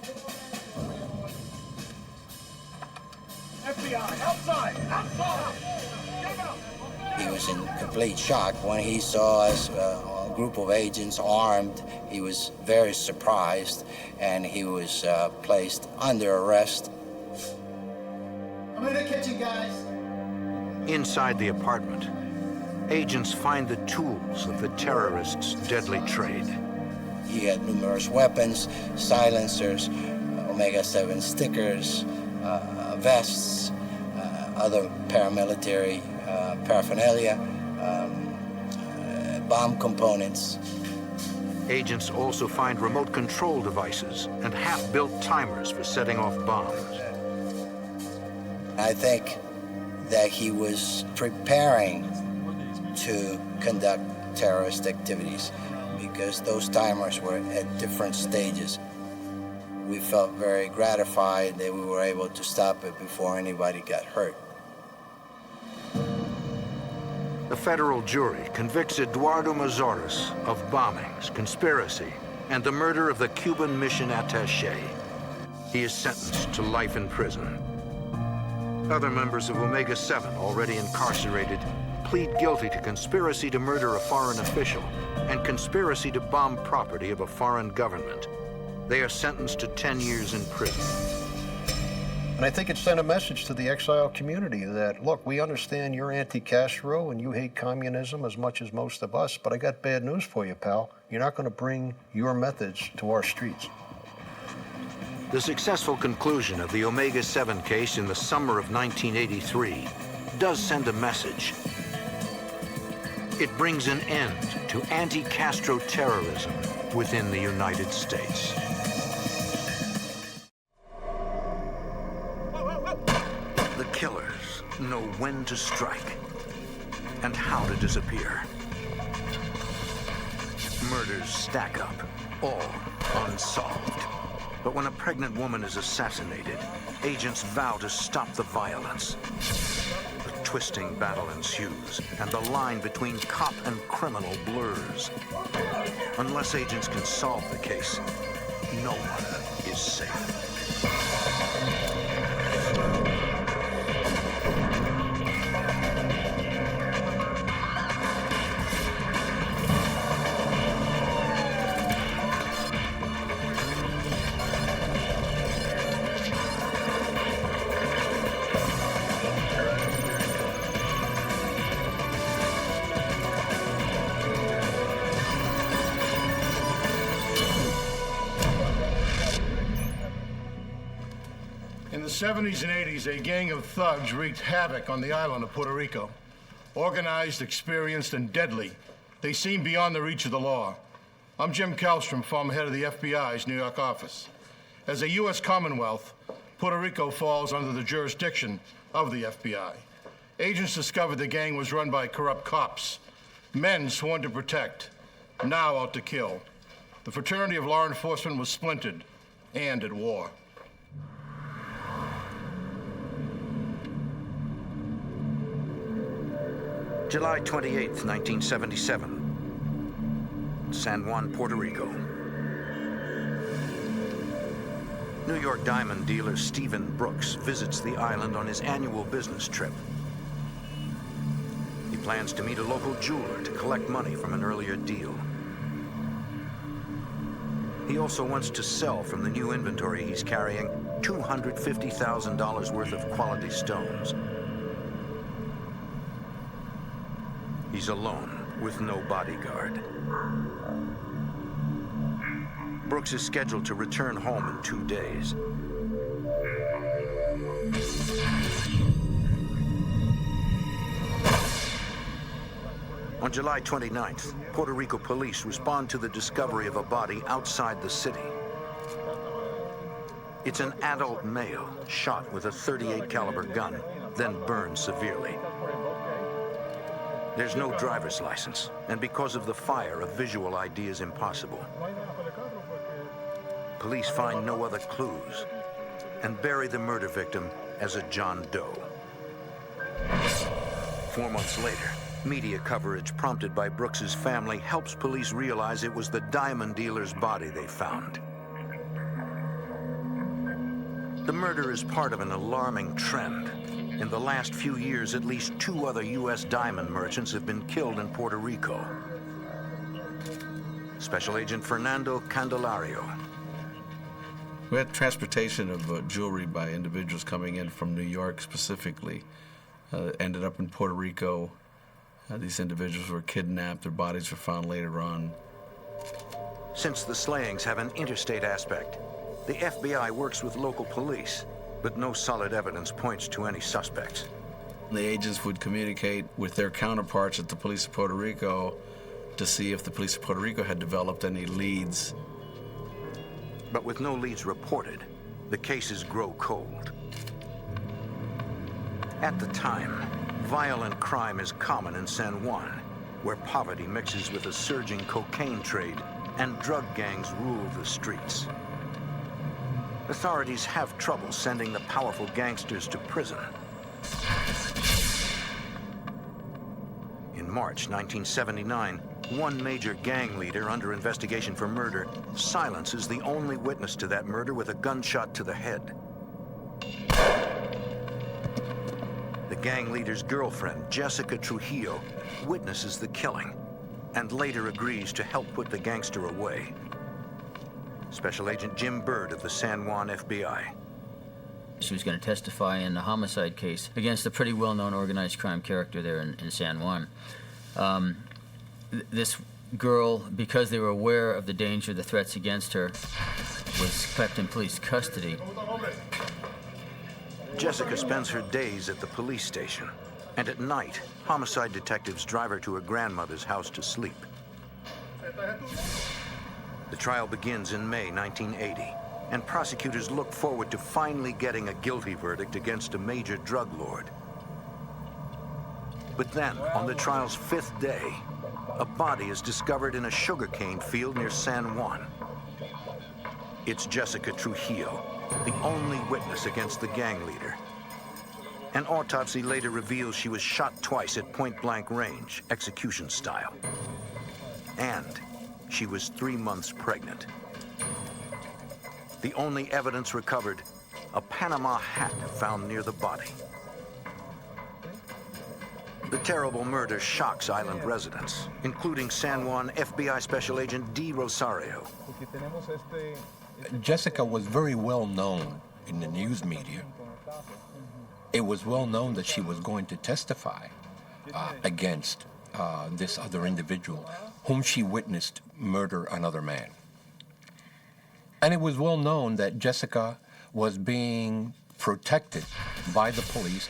FBI, outside! Outside! Get out! He was in complete shock when he saw us, a group of agents armed. He was very surprised, and he was placed under arrest. I'm in the kitchen, guys. Inside the apartment, agents find the tools of the terrorists' deadly trade. He had numerous weapons, silencers, Omega-7 stickers, vests, other paramilitary paraphernalia, bomb components. Agents also find remote control devices and half-built timers for setting off bombs. I think that he was preparing to conduct terrorist activities because those timers were at different stages. We felt very gratified that we were able to stop it before anybody got hurt. The federal jury convicts Eduardo Mazoris of bombings, conspiracy, and the murder of the Cuban mission attaché. He is sentenced to life in prison. Other members of Omega-7, already incarcerated, plead guilty to conspiracy to murder a foreign official and conspiracy to bomb property of a foreign government. They are sentenced to 10 years in prison. And I think it sent a message to the exile community that, look, we understand you're anti-Castro and you hate communism as much as most of us, but I got bad news for you, pal. You're not going to bring your methods to our streets. The successful conclusion of the Omega-7 case in the summer of 1983 does send a message. It brings an end to anti-Castro terrorism within the United States. The killers know when to strike and how to disappear. Murders stack up, all unsolved. But when a pregnant woman is assassinated, agents vow to stop the violence. A twisting battle ensues, and the line between cop and criminal blurs. Unless agents can solve the case, no one is safe. In the 70s and 80s, a gang of thugs wreaked havoc on the island of Puerto Rico. Organized, experienced, and deadly, they seemed beyond the reach of the law. I'm Jim Kallstrom, former head of the FBI's New York office. As a U.S. Commonwealth, Puerto Rico falls under the jurisdiction of the FBI. Agents discovered the gang was run by corrupt cops, men sworn to protect, now out to kill. The fraternity of law enforcement was splintered and at war. July 28th, 1977. San Juan, Puerto Rico. New York diamond dealer Stephen Brooks visits the island on his annual business trip. He plans to meet a local jeweler to collect money from an earlier deal. He also wants to sell from the new inventory he's carrying $250,000 worth of quality stones. He's alone with no bodyguard. Brooks is scheduled to return home in 2 days. On July 29th, Puerto Rico police respond to the discovery of a body outside the city. It's an adult male shot with a .38 caliber gun, then burned severely. There's no driver's license, and because of the fire, a visual ID is impossible. Police find no other clues and bury the murder victim as a John Doe. 4 months later, media coverage prompted by Brooks's family helps police realize it was the diamond dealer's body they found. The murder is part of an alarming trend. In the last few years, at least 2 other U.S. diamond merchants have been killed in Puerto Rico. Special Agent Fernando Candelario. We had transportation of jewelry by individuals coming in from New York specifically. Ended up in Puerto Rico. These individuals were kidnapped. Their bodies were found later on. Since the slayings have an interstate aspect, the FBI works with local police, but no solid evidence points to any suspects. The agents would communicate with their counterparts at the police of Puerto Rico to see if the police of Puerto Rico had developed any leads. But with no leads reported, the cases grow cold. At the time, violent crime is common in San Juan, where poverty mixes with a surging cocaine trade and drug gangs rule the streets. Authorities have trouble sending the powerful gangsters to prison. In March 1979, one major gang leader under investigation for murder silences the only witness to that murder with a gunshot to the head. The gang leader's girlfriend, Jessica Trujillo, witnesses the killing and later agrees to help put the gangster away. Special Agent Jim Bird of the San Juan FBI. She was going to testify in a homicide case against a pretty well-known organized crime character there in San Juan. This girl, because they were aware of the danger, the threats against her, was kept in police custody. Jessica spends her days at the police station, and at night, homicide detectives drive her to her grandmother's house to sleep. The trial begins in May 1980, and prosecutors look forward to finally getting a guilty verdict against a major drug lord. But then, on the trial's 5th day, a body is discovered in a sugarcane field near San Juan. It's Jessica Trujillo, the only witness against the gang leader. An autopsy later reveals she was shot twice at point-blank range, execution style. And she was 3 months pregnant. The only evidence recovered, a Panama hat found near the body. The terrible murder shocks island residents, including San Juan FBI Special Agent D. Rosario. Jessica was very well known in the news media. It was well known that she was going to testify against this other individual whom she witnessed murder another man. And it was well known that Jessica was being protected by the police.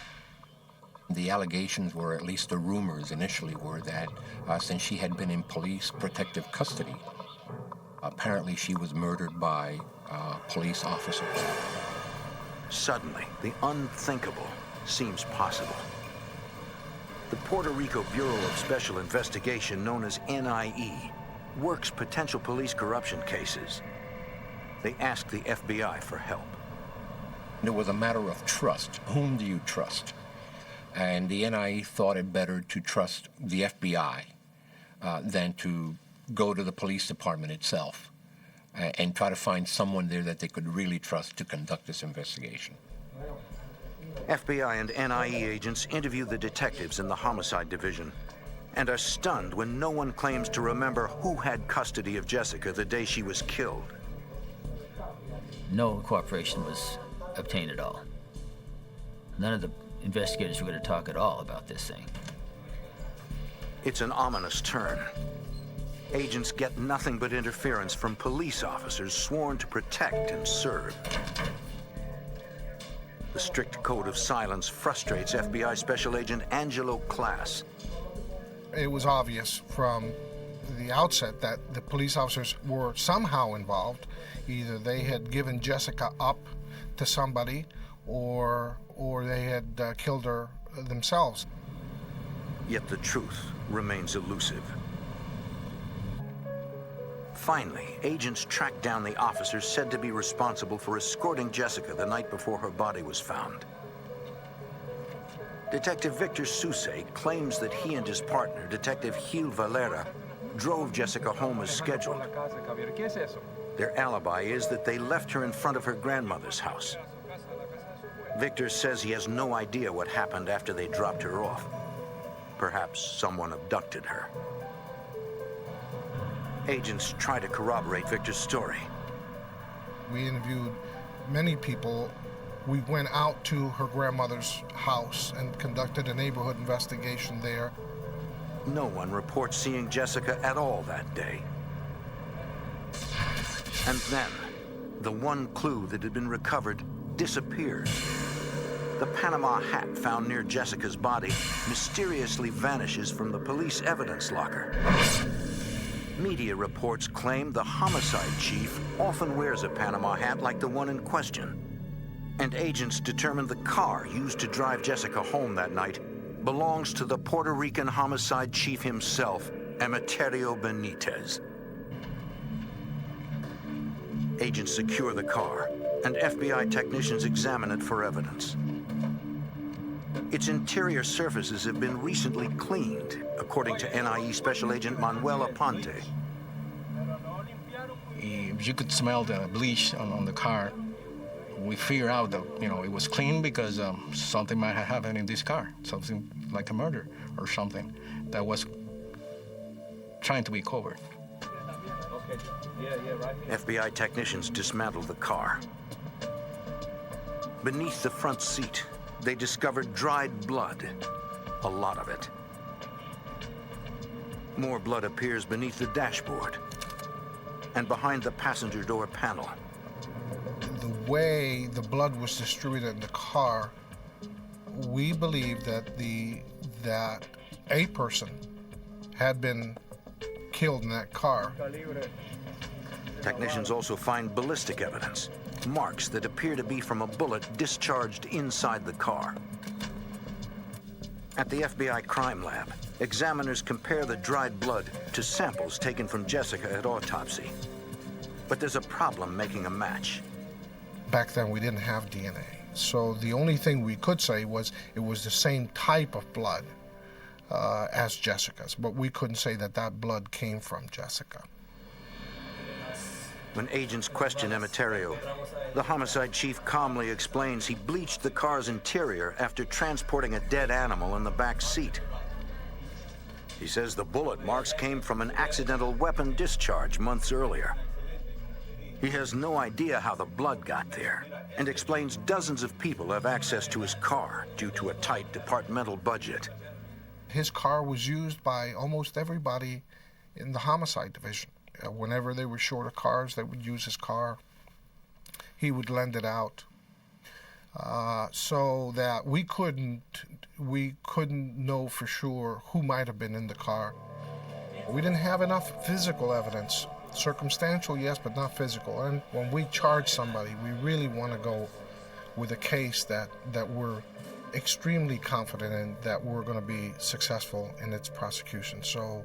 The allegations were, at least the rumors initially were, that since she had been in police protective custody, apparently she was murdered by police officers. Suddenly, the unthinkable seems possible. The Puerto Rico Bureau of Special Investigation, known as NIE, works potential police corruption cases. They ask the FBI for help. It was a matter of trust. Whom do you trust? And the NIE thought it better to trust the FBI than to go to the police department itself and try to find someone there that they could really trust to conduct this investigation. FBI and NIE agents interview the detectives in the homicide division and are stunned when no one claims to remember who had custody of Jessica the day she was killed. No cooperation was obtained at all. None of the investigators were going to talk at all about this thing. It's an ominous turn. Agents get nothing but interference from police officers sworn to protect and serve. The strict code of silence frustrates FBI Special Agent Angelo Class. It was obvious from the outset that the police officers were somehow involved. Either they had given Jessica up to somebody or they had killed her themselves. Yet the truth remains elusive. Finally, agents tracked down the officers said to be responsible for escorting Jessica the night before her body was found. Detective Victor Sousse claims that he and his partner, Detective Gil Valera, drove Jessica home as scheduled. Their alibi is that they left her in front of her grandmother's house. Victor says he has no idea what happened after they dropped her off. Perhaps someone abducted her. Agents try to corroborate Victor's story. We interviewed many people. We went out to her grandmother's house and conducted a neighborhood investigation there. No one reports seeing Jessica at all that day. And then, the one clue that had been recovered disappears. The Panama hat found near Jessica's body mysteriously vanishes from the police evidence locker. Media reports claim the homicide chief often wears a Panama hat like the one in question. And agents determined the car used to drive Jessica home that night belongs to the Puerto Rican homicide chief himself, Emeterio Benitez. Agents secure the car, and FBI technicians examine it for evidence. Its interior surfaces have been recently cleaned, according to NIE Special Agent Manuel Aponte. You could smell the bleach on the car. We figured out that, it was clean because something might have happened in this car, something like a murder or something that was trying to be covered. FBI technicians dismantled the car. Beneath the front seat, they discovered dried blood, a lot of it. More blood appears beneath the dashboard and behind the passenger door panel. The way the blood was distributed in the car, we believe that a person had been killed in that car. Technicians also find ballistic evidence, marks that appear to be from a bullet discharged inside the car. At the FBI crime lab, examiners compare the dried blood to samples taken from Jessica at autopsy. But there's a problem making a match. Back then, we didn't have DNA. So the only thing we could say was it was the same type of blood as Jessica's, but we couldn't say that that blood came from Jessica. When agents question Emeterio, the homicide chief calmly explains he bleached the car's interior after transporting a dead animal in the back seat. He says the bullet marks came from an accidental weapon discharge months earlier. He has no idea how the blood got there and explains dozens of people have access to his car due to a tight departmental budget. His car was used by almost everybody in the homicide division. Whenever they were short of cars, they would use his car. He would lend it out. so that we couldn't know for sure who might have been in the car. We didn't have enough physical evidence. Circumstantial, yes, but not physical. And when we charge somebody, we really want to go with a case that we're extremely confident in, that we're going to be successful in its prosecution. So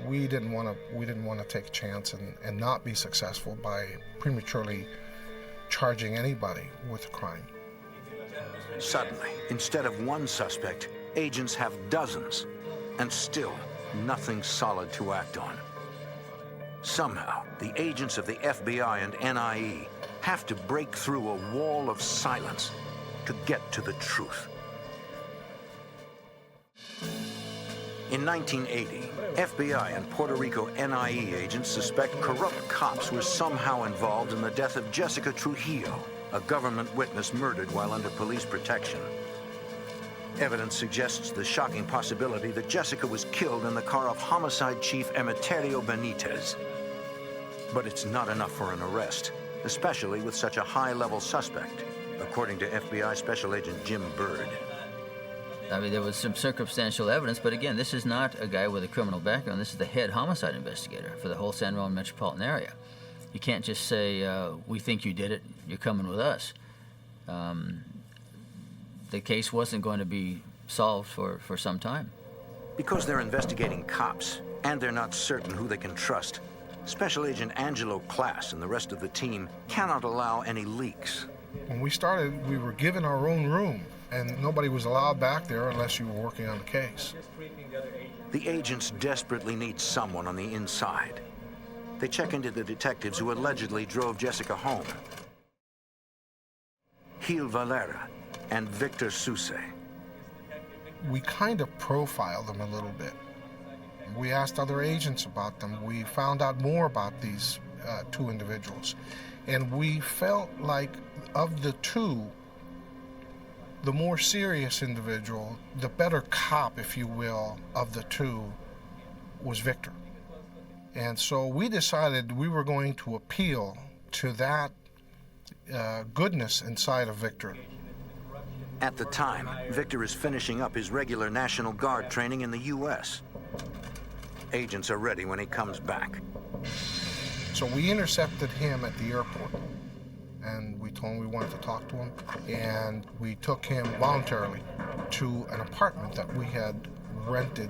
we didn't want to take a chance and not be successful by prematurely charging anybody with a crime. Suddenly, instead of one suspect, agents have dozens, and still nothing solid to act on. Somehow, the agents of the FBI and NIE have to break through a wall of silence to get to the truth. In 1980, FBI and Puerto Rico NIE agents suspect corrupt cops were somehow involved in the death of Jessica Trujillo, a government witness murdered while under police protection. Evidence suggests the shocking possibility that Jessica was killed in the car of homicide chief Emeterio Benitez. But it's not enough for an arrest, especially with such a high-level suspect, according to FBI Special Agent Jim Byrd. I mean, there was some circumstantial evidence, but again, this is not a guy with a criminal background. This is the head homicide investigator for the whole San Ramon metropolitan area. You can't just say, we think you did it, you're coming with us. The case wasn't going to be solved for some time. Because they're investigating cops, and they're not certain who they can trust, Special Agent Angelo Class and the rest of the team cannot allow any leaks. When we started, we were given our own room, and nobody was allowed back there unless you were working on the case. The agents desperately need someone on the inside. They check into the detectives who allegedly drove Jessica home. Gil Valera and Victor Suse. We kind of profiled them a little bit. We asked other agents about them. We found out more about these two individuals. And we felt like of the two, the more serious individual, the better cop, if you will, of the two was Victor. And so we decided we were going to appeal to that goodness inside of Victor. At the time, Victor is finishing up his regular National Guard training in the U.S. Agents are ready when he comes back. So we intercepted him at the airport, and we told him we wanted to talk to him, and we took him voluntarily to an apartment that we had rented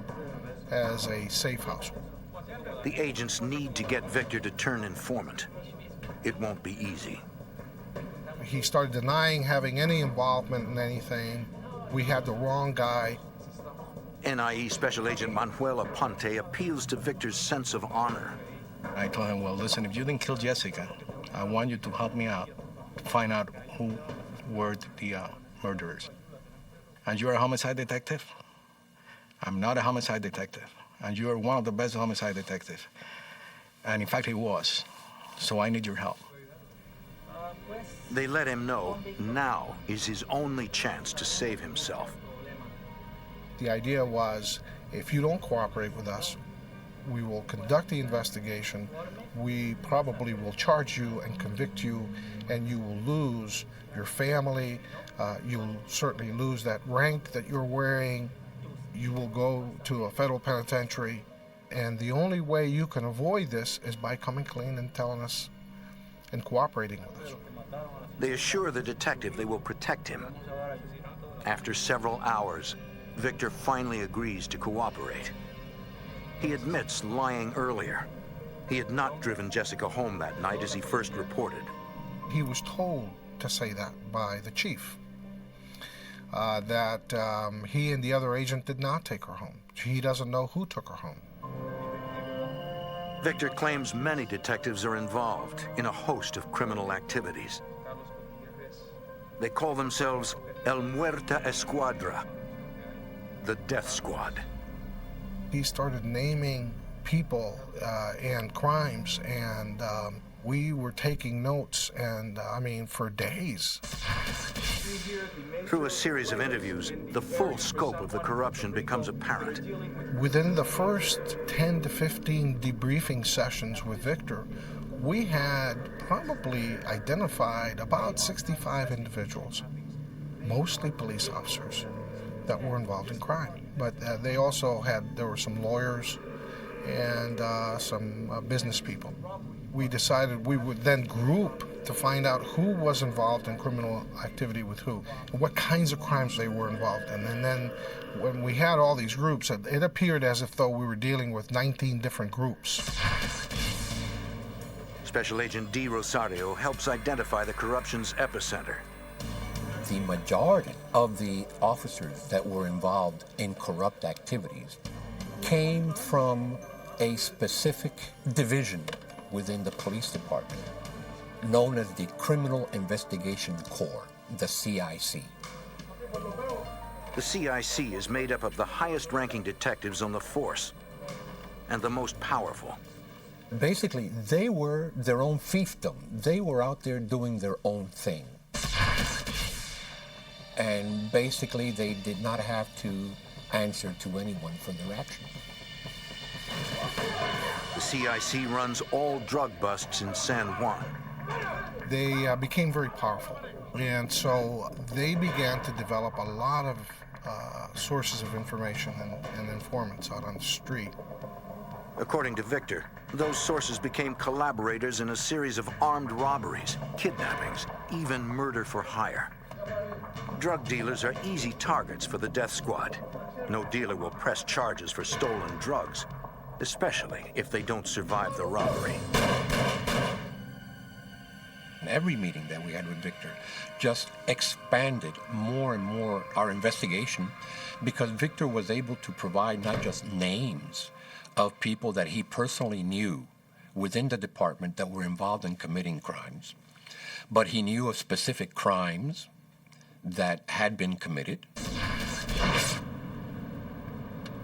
as a safe house. The agents need to get Victor to turn informant. It won't be easy. He started denying having any involvement in anything. We had the wrong guy. NIE Special Agent Manuel Aponte appeals to Victor's sense of honor. I told him, well, listen, if you didn't kill Jessica, I want you to help me out, find out who were the murderers. And you're a homicide detective? I'm not a homicide detective. And you're one of the best homicide detectives. And in fact, he was. So I need your help. They let him know now is his only chance to save himself. The idea was, if you don't cooperate with us, we will conduct the investigation, we probably will charge you and convict you, and you will lose your family, you'll certainly lose that rank that you're wearing, you will go to a federal penitentiary, and the only way you can avoid this is by coming clean and telling us and cooperating with us. They assure the detective they will protect him. After several hours, Victor finally agrees to cooperate. He admits lying earlier. He had not driven Jessica home that night as he first reported. He was told to say that by the chief, that he and the other agent did not take her home. He doesn't know who took her home. Victor claims many detectives are involved in a host of criminal activities. They call themselves El Muerta Escuadra, the Death Squad. He started naming people and crimes, and we were taking notes, and I mean, for days. Through a series of interviews, the full scope of the corruption becomes apparent. Within the first 10 to 15 debriefing sessions with Victor, we had probably identified about 65 individuals, mostly police officers, that were involved in crime. But they also there were some lawyers and some business people. We decided we would then group to find out who was involved in criminal activity with who, and what kinds of crimes they were involved in. And then when we had all these groups, it appeared as if though we were dealing with 19 different groups. Special Agent D. Rosario helps identify the corruption's epicenter. The majority of the officers that were involved in corrupt activities came from a specific division within the police department known as the Criminal Investigation Corps, the CIC. The CIC is made up of the highest-ranking detectives on the force and the most powerful. Basically, they were their own fiefdom. They were out there doing their own thing. And basically, they did not have to answer to anyone for their actions. The CIC runs all drug busts in San Juan. They became very powerful, and so they began to develop a lot of sources of information and informants out on the street. According to Victor, those sources became collaborators in a series of armed robberies, kidnappings, even murder for hire. Drug dealers are easy targets for the death squad. No dealer will press charges for stolen drugs, especially if they don't survive the robbery. Every meeting that we had with Victor just expanded more and more our investigation, because Victor was able to provide not just names of people that he personally knew within the department that were involved in committing crimes, but he knew of specific crimes that had been committed.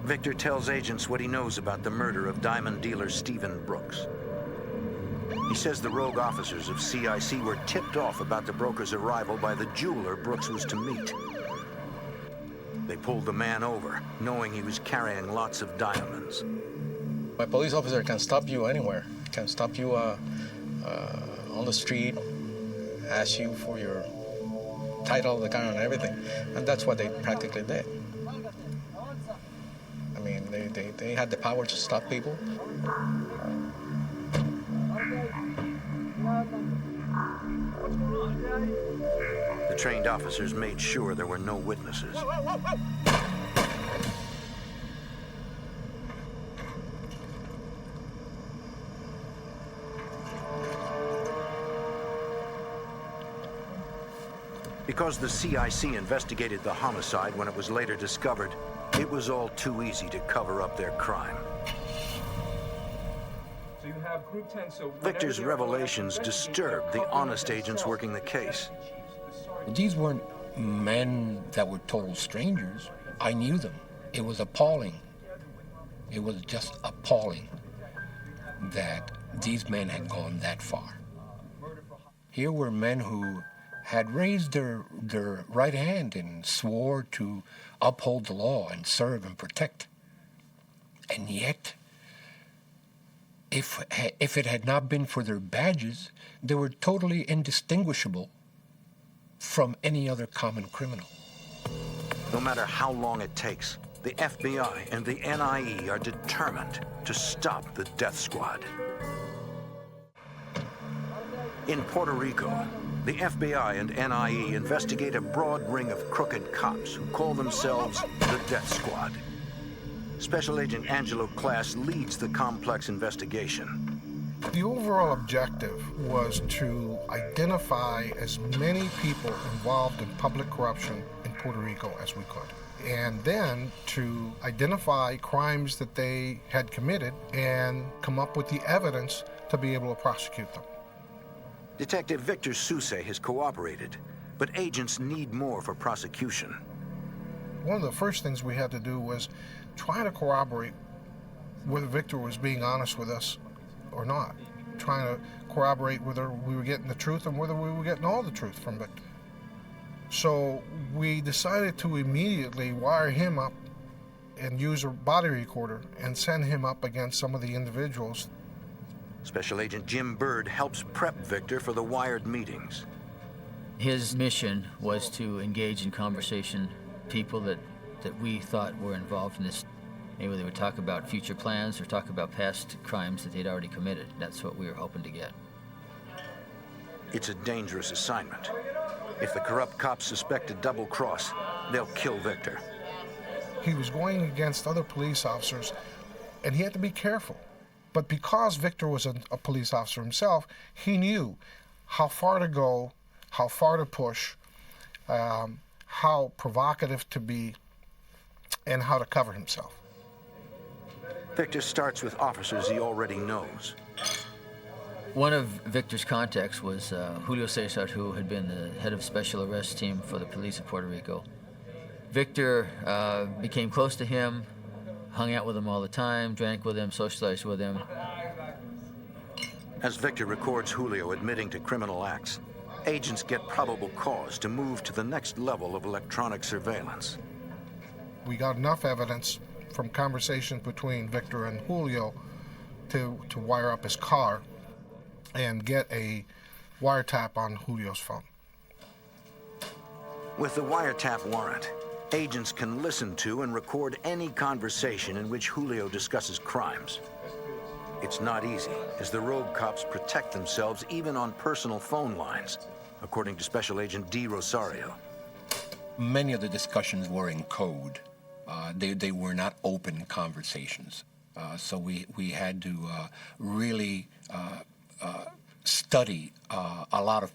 Victor tells agents what he knows about the murder of diamond dealer Stephen Brooks. He says the rogue officers of CIC were tipped off about the broker's arrival by the jeweler Brooks was to meet. They pulled the man over, knowing he was carrying lots of diamonds. A police officer can stop you anywhere. Can stop you on the street, ask you for your title of the car and everything. And that's what they practically did. I mean, they had the power to stop people. The trained officers made sure there were no witnesses. Because the CIC investigated the homicide when it was later discovered, it was all too easy to cover up their crime. So you have Group 10, so Victor's revelations disturbed the honest agents working the case. These weren't men that were total strangers. I knew them. It was appalling. It was just appalling that these men had gone that far. Here were men who had raised their right hand and swore to uphold the law and serve and protect. And yet, if it had not been for their badges, they were totally indistinguishable from any other common criminal. No matter how long it takes, the FBI and the NIE are determined to stop the death squad. In Puerto Rico, the FBI and NIE investigate a broad ring of crooked cops who call themselves the Death Squad. Special Agent Angelo Class leads the complex investigation. The overall objective was to identify as many people involved in public corruption in Puerto Rico as we could, and then to identify crimes that they had committed and come up with the evidence to be able to prosecute them. Detective Victor Sousa has cooperated, but agents need more for prosecution. One of the first things we had to do was try to corroborate whether Victor was being honest with us or not. Trying to corroborate whether we were getting the truth and whether we were getting all the truth from Victor. So we decided to immediately wire him up and use a body recorder and send him up against some of the individuals. Special Agent Jim Bird helps prep Victor for the wired meetings. His mission was to engage in conversation people that we thought were involved in this. Maybe they would talk about future plans or talk about past crimes that they'd already committed. That's what we were hoping to get. It's a dangerous assignment. If the corrupt cops suspect a double cross, they'll kill Victor. He was going against other police officers, and he had to be careful. But because Victor was a police officer himself, he knew how far to go, how far to push, how provocative to be, and how to cover himself. Victor starts with officers he already knows. One of Victor's contacts was Julio Cesar, who had been the head of special arrest team for the police of Puerto Rico. Victor became close to him, hung out with him all the time, drank with him, socialized with him. As Victor records Julio admitting to criminal acts, agents get probable cause to move to the next level of electronic surveillance. We got enough evidence from conversations between Victor and Julio to wire up his car and get a wiretap on Julio's phone. With the wiretap warrant, agents can listen to and record any conversation in which Julio discusses crimes. It's not easy, as the rogue cops protect themselves even on personal phone lines, according to Special Agent D. Rosario. Many of the discussions were in code. They were not open conversations. So we had to really study a lot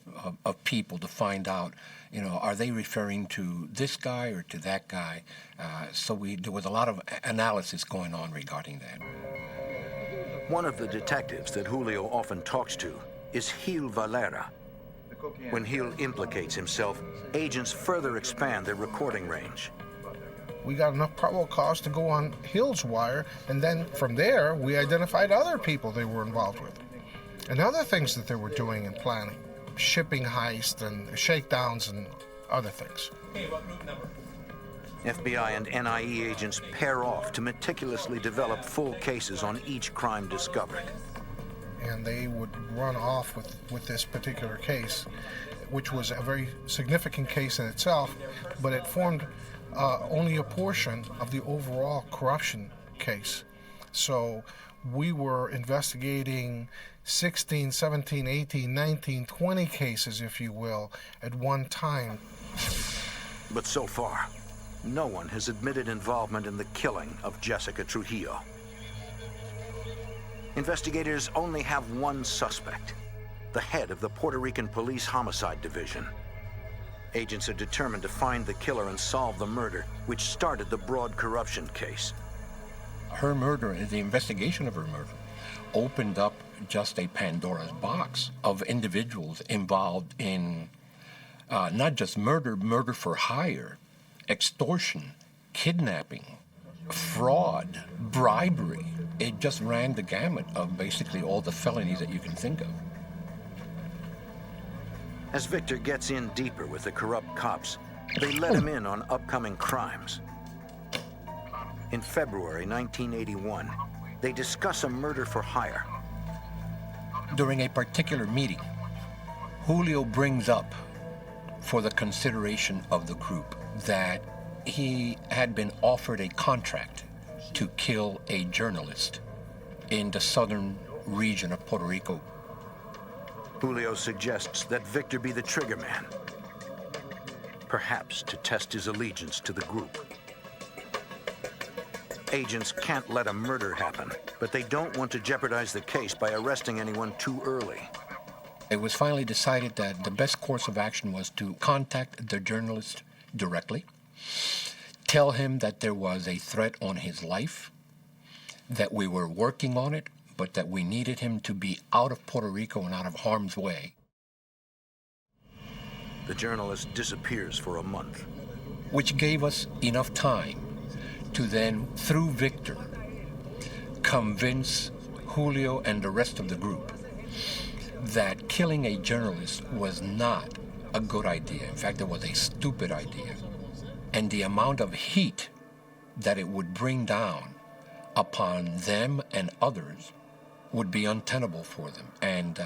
of people to find out, are they referring to this guy or to that guy? So there was a lot of analysis going on regarding that. One of the detectives that Julio often talks to is Gil Valera. When Gil implicates himself, agents further expand their recording range. We got enough probable cause to go on Gil's wire, and then from there, we identified other people they were involved with, and other things that they were doing and planning, shipping heist and shakedowns and other things. FBI and NIE agents pair off to meticulously develop full cases on each crime discovered. And they would run off with this particular case, which was a very significant case in itself, but it formed only a portion of the overall corruption case. So we were investigating 16, 17, 18, 19, 20 cases, if you will, at one time. But so far, no one has admitted involvement in the killing of Jessica Trujillo. Investigators only have one suspect, the head of the Puerto Rican Police Homicide Division. Agents are determined to find the killer and solve the murder, which started the broad corruption case. Her murder and the investigation of her murder opened up just a Pandora's box of individuals involved in not just murder for hire, extortion, kidnapping, fraud, bribery. It just ran the gamut of basically all the felonies that you can think of. As Victor gets in deeper with the corrupt cops, they let him in on upcoming crimes. In February 1981, they discuss a murder for hire. During a particular meeting, Julio brings up for the consideration of the group that he had been offered a contract to kill a journalist in the southern region of Puerto Rico. Julio suggests that Victor be the trigger man, perhaps to test his allegiance to the group. Agents can't let a murder happen, but they don't want to jeopardize the case by arresting anyone too early. It was finally decided that the best course of action was to contact the journalist directly, tell him that there was a threat on his life, that we were working on it, but that we needed him to be out of Puerto Rico and out of harm's way. The journalist disappears for a month. Which gave us enough time to then, through Victor, convince Julio and the rest of the group that killing a journalist was not a good idea. In fact, it was a stupid idea. And the amount of heat that it would bring down upon them and others would be untenable for them, and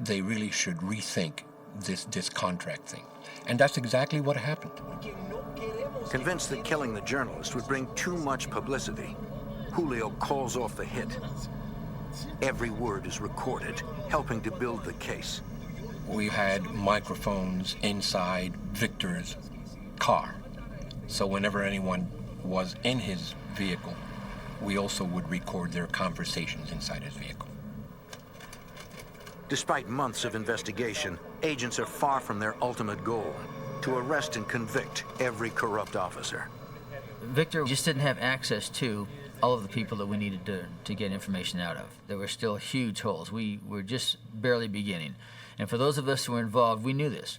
they really should rethink this contract thing. And that's exactly what happened. Convinced that killing the journalist would bring too much publicity, Julio calls off the hit. Every word is recorded, helping to build the case. We had microphones inside Victor's car, so whenever anyone was in his vehicle, we also would record their conversations inside his vehicle. Despite months of investigation, agents are far from their ultimate goal, to arrest and convict every corrupt officer. Victor just didn't have access to all of the people that we needed to get information out of. There were still huge holes. We were just barely beginning. And for those of us who were involved, we knew this.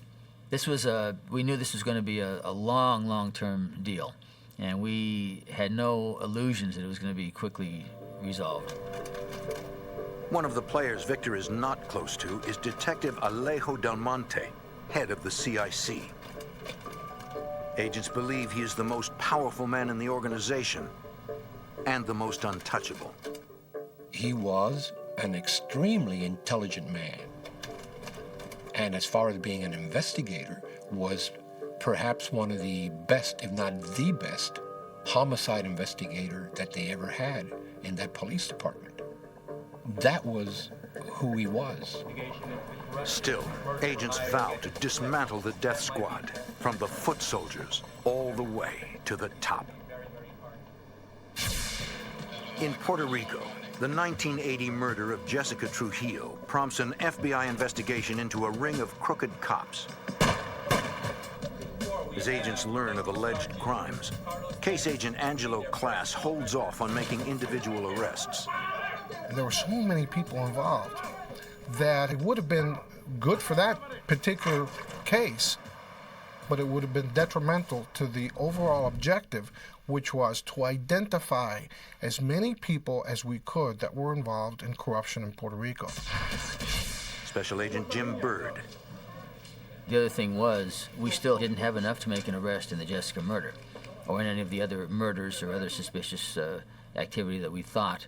We knew this was going to be a long-term deal. And we had no illusions that it was going to be quickly resolved. One of the players Victor is not close to is Detective Alejo Del Monte, head of the CIC. Agents believe he is the most powerful man in the organization and the most untouchable. He was an extremely intelligent man, and as far as being an investigator, was perhaps one of the best, if not the best, homicide investigator that they ever had in that police department. That was who he was. Still, agents vow to dismantle the death squad, from the foot soldiers all the way to the top. In Puerto Rico, the 1980 murder of Jessica Trujillo prompts an FBI investigation into a ring of crooked cops. As agents learn of alleged crimes, case agent Angelo Class holds off on making individual arrests. There were so many people involved that it would have been good for that particular case, but it would have been detrimental to the overall objective, which was to identify as many people as we could that were involved in corruption in Puerto Rico. Special Agent Jim Bird. The other thing was, we still didn't have enough to make an arrest in the Jessica murder, or in any of the other murders or other suspicious activity that we thought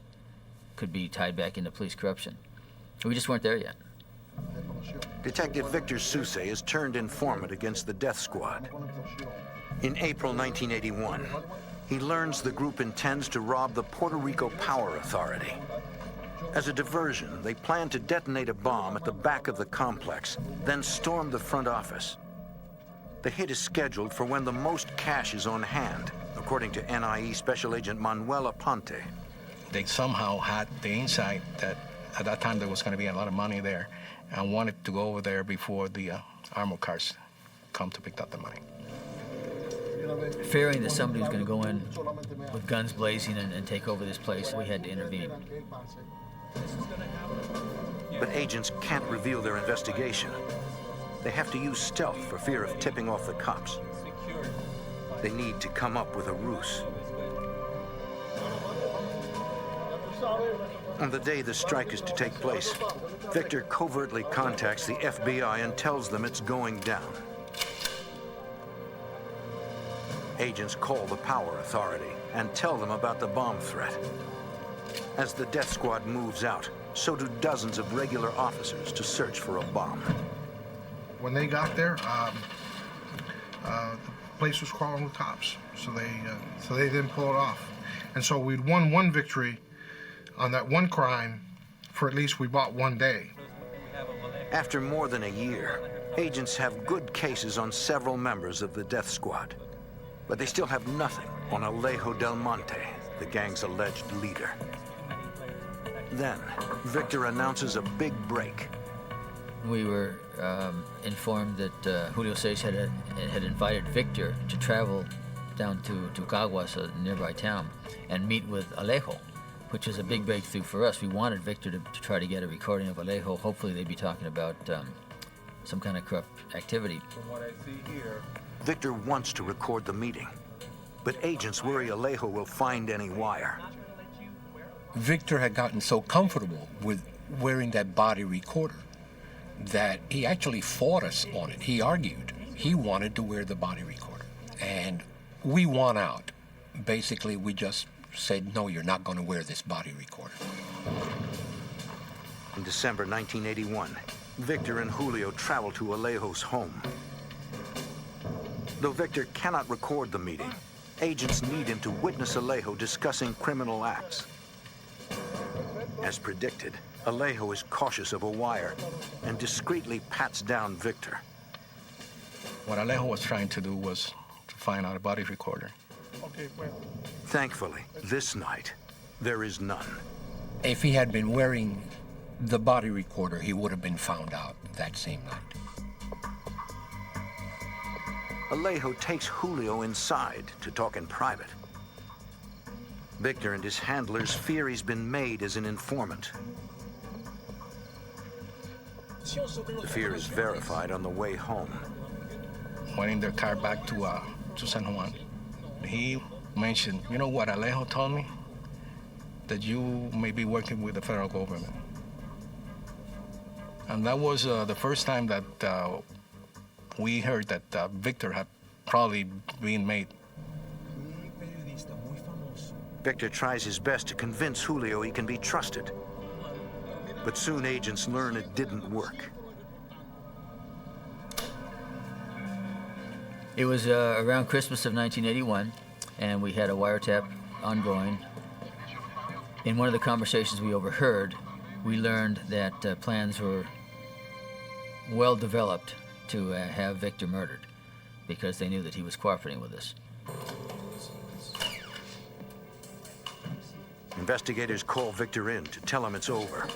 could be tied back into police corruption. We just weren't there yet. Detective Victor Sousa is turned informant against the death squad. In April 1981, he learns the group intends to rob the Puerto Rico Power Authority. As a diversion, they plan to detonate a bomb at the back of the complex, then storm the front office. The hit is scheduled for when the most cash is on hand, according to NIE Special Agent Manuel Aponte. They somehow had the insight that at that time there was going to be a lot of money there and wanted to go over there before the armored cars come to pick up the money. Fearing that somebody was going to go in with guns blazing and take over this place, we had to intervene. But agents can't reveal their investigation. They have to use stealth for fear of tipping off the cops. They need to come up with a ruse. On the day the strike is to take place, Victor covertly contacts the FBI and tells them it's going down. Agents call the Power Authority and tell them about the bomb threat. As the death squad moves out, so do dozens of regular officers to search for a bomb. When they got there, the place was crawling with cops, so they didn't pull it off. And so we'd won one victory on that one crime for at least we bought one day. After more than a year, agents have good cases on several members of the death squad. But they still have nothing on Alejo Del Monte, the gang's alleged leader. Then, Victor announces a big break. We were informed that Julio Seis had invited Victor to travel down to Caguas, a nearby town, and meet with Alejo, which was a big breakthrough for us. We wanted Victor to try to get a recording of Alejo. Hopefully they'd be talking about some kind of corrupt activity. From what I see here, Victor wants to record the meeting, but agents worry Alejo will find any wire. Victor had gotten so comfortable with wearing that body recorder that he actually fought us on it. He argued. He wanted to wear the body recorder. And we won out. Basically, we just said, no, you're not going to wear this body recorder. In December 1981, Victor and Julio travel to Alejo's home. Though Victor cannot record the meeting, agents need him to witness Alejo discussing criminal acts. As predicted, Alejo is cautious of a wire and discreetly pats down Victor. What Alejo was trying to do was to find out a body recorder. Thankfully, this night, there is none. If he had been wearing the body recorder, he would have been found out that same night. Alejo takes Julio inside to talk in private. Victor and his handlers fear he's been made as an informant. The fear is verified on the way home. Went in their car back to San Juan. He mentioned, you know what Alejo told me? That you may be working with the federal government. And that was the first time that we heard that Victor had probably been made. Victor tries his best to convince Julio he can be trusted. But soon agents learn it didn't work. It was around Christmas of 1981, and we had a wiretap ongoing. In one of the conversations we overheard, we learned that plans were well developed to have Victor murdered because they knew that he was cooperating with us. Investigators call Victor in to tell him it's over.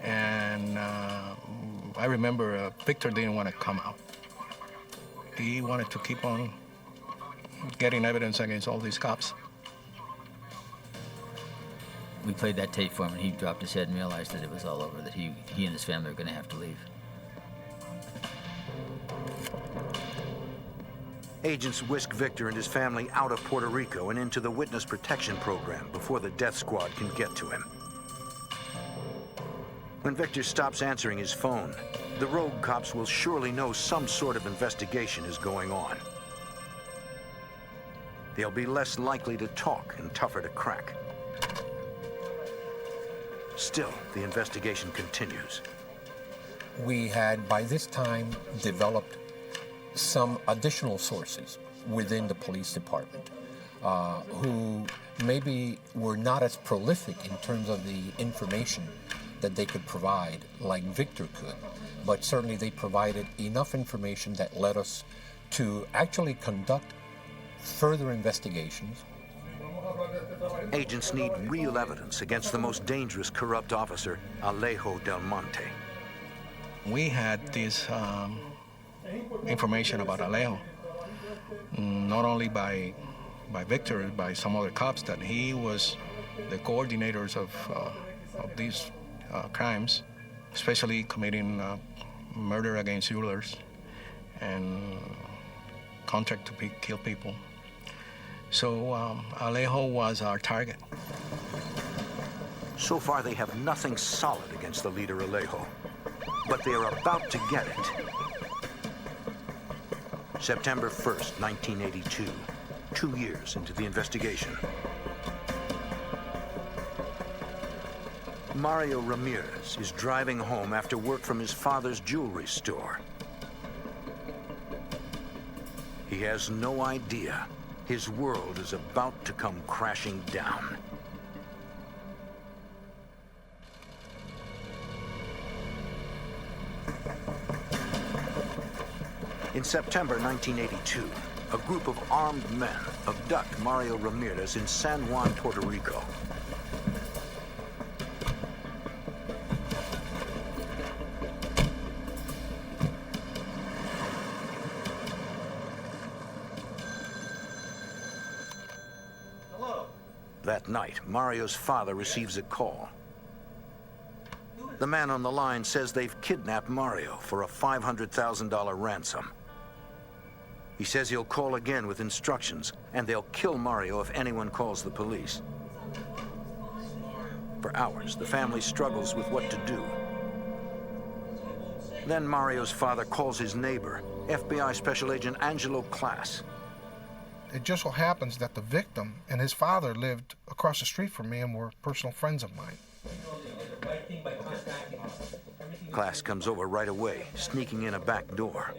And I remember Victor didn't want to come out. He wanted to keep on getting evidence against all these cops. We played that tape for him, and he dropped his head and realized that it was all over, that he and his family were going to have to leave. Agents whisk Victor and his family out of Puerto Rico and into the witness protection program before the death squad can get to him. When Victor stops answering his phone, the rogue cops will surely know some sort of investigation is going on. They'll be less likely to talk and tougher to crack. Still, the investigation continues. We had, by this time, developed some additional sources within the police department who maybe were not as prolific in terms of the information that they could provide like Victor could, but certainly they provided enough information that led us to actually conduct further investigations. Agents need real evidence against the most dangerous corrupt officer, Alejo Del Monte. We had this information about Alejo, not only by Victor, by some other cops, that he was the coordinators of these crimes, especially committing murder against jewelers and contract to kill people. So Alejo was our target. So far, they have nothing solid against the leader Alejo, but they are about to get it. September 1st, 1982, 2 years into the investigation. Mario Ramirez is driving home after work from his father's jewelry store. He has no idea his world is about to come crashing down. In September 1982, a group of armed men abduct Mario Ramirez in San Juan, Puerto Rico. That night, Mario's father receives a call. The man on the line says they've kidnapped Mario for a $500,000 ransom. He says he'll call again with instructions, and they'll kill Mario if anyone calls the police. For hours, the family struggles with what to do. Then Mario's father calls his neighbor, FBI Special Agent Angelo Class. It just so happens that the victim and his father lived across the street from me and were personal friends of mine. class comes over right away, sneaking in a back door.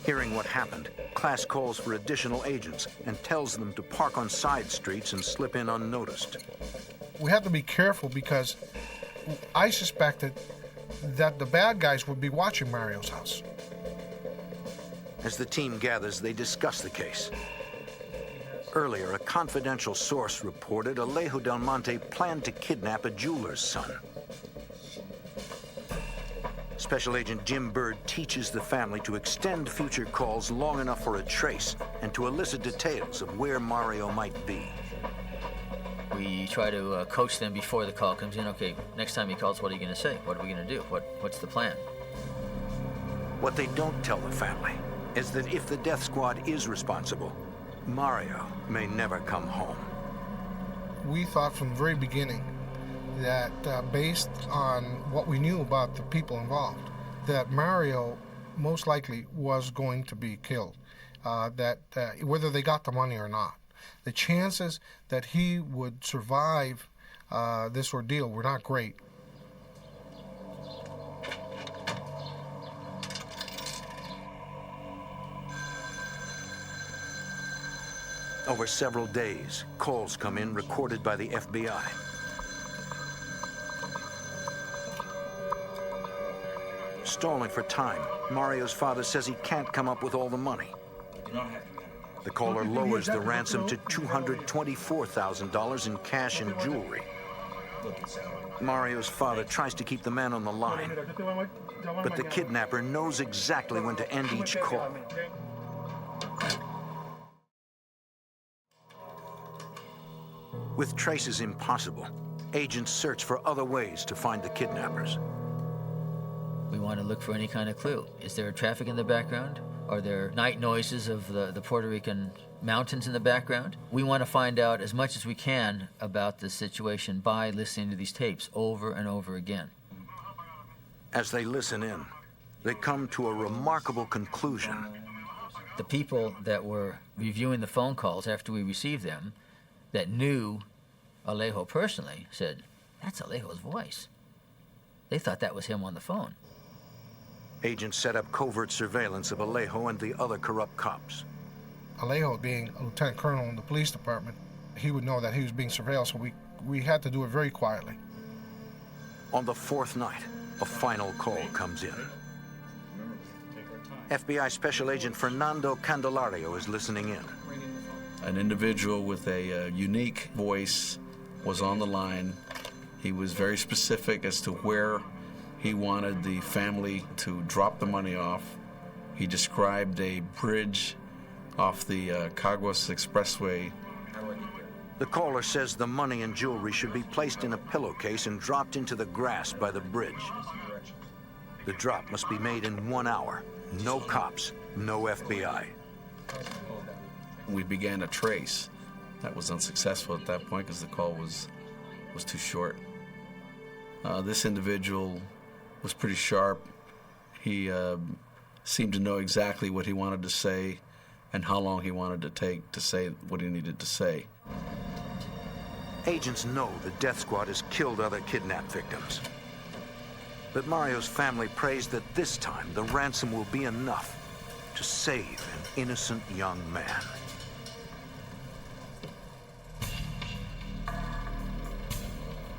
Hearing what happened, class calls for additional agents and tells them to park on side streets and slip in unnoticed. We have to be careful because I suspected that the bad guys would be watching Mario's house. As the team gathers, they discuss the case. Earlier, a confidential source reported Alejo Del Monte planned to kidnap a jeweler's son. Special Agent Jim Bird teaches the family to extend future calls long enough for a trace and to elicit details of where Mario might be. We try to coach them before the call comes in. Okay, next time he calls, what are you going to say? What are we going to do? What's the plan? What they don't tell the family is that if the death squad is responsible, Mario may never come home. We thought from the very beginning that based on what we knew about the people involved, that Mario most likely was going to be killed, whether they got the money or not. The chances that he would survive this ordeal were not great. Over several days, calls come in recorded by the FBI. Stalling for time, Mario's father says he can't come up with all the money. The caller lowers the ransom to $224,000 in cash and jewelry. Mario's father tries to keep the man on the line, but the kidnapper knows exactly when to end each call. With traces impossible, agents search for other ways to find the kidnappers. We want to look for any kind of clue. Is there traffic in the background? Are there night noises of the Puerto Rican mountains in the background? We want to find out as much as we can about the situation by listening to these tapes over and over again. As they listen in, they come to a remarkable conclusion. The people that were reviewing the phone calls after we received them, that knew Alejo personally, said, "That's Alejo's voice." They thought that was him on the phone. Agents set up covert surveillance of Alejo and the other corrupt cops. Alejo, being a lieutenant colonel in the police department, he would know that he was being surveilled, so we had to do it very quietly. On the fourth night, a final call comes in. FBI Special Agent Fernando Candelario is listening in. An individual with a unique voice was on the line. He was very specific as to where he wanted the family to drop the money off. He described a bridge off the Caguas Expressway. The caller says the money and jewelry should be placed in a pillowcase and dropped into the grass by the bridge. The drop must be made in 1 hour. No cops, no FBI. We began a trace. That was unsuccessful at that point because the call was too short. This individual was pretty sharp. He seemed to know exactly what he wanted to say and how long he wanted to take to say what he needed to say. Agents know the death squad has killed other kidnapped victims. But Mario's family prays that this time the ransom will be enough to save an innocent young man.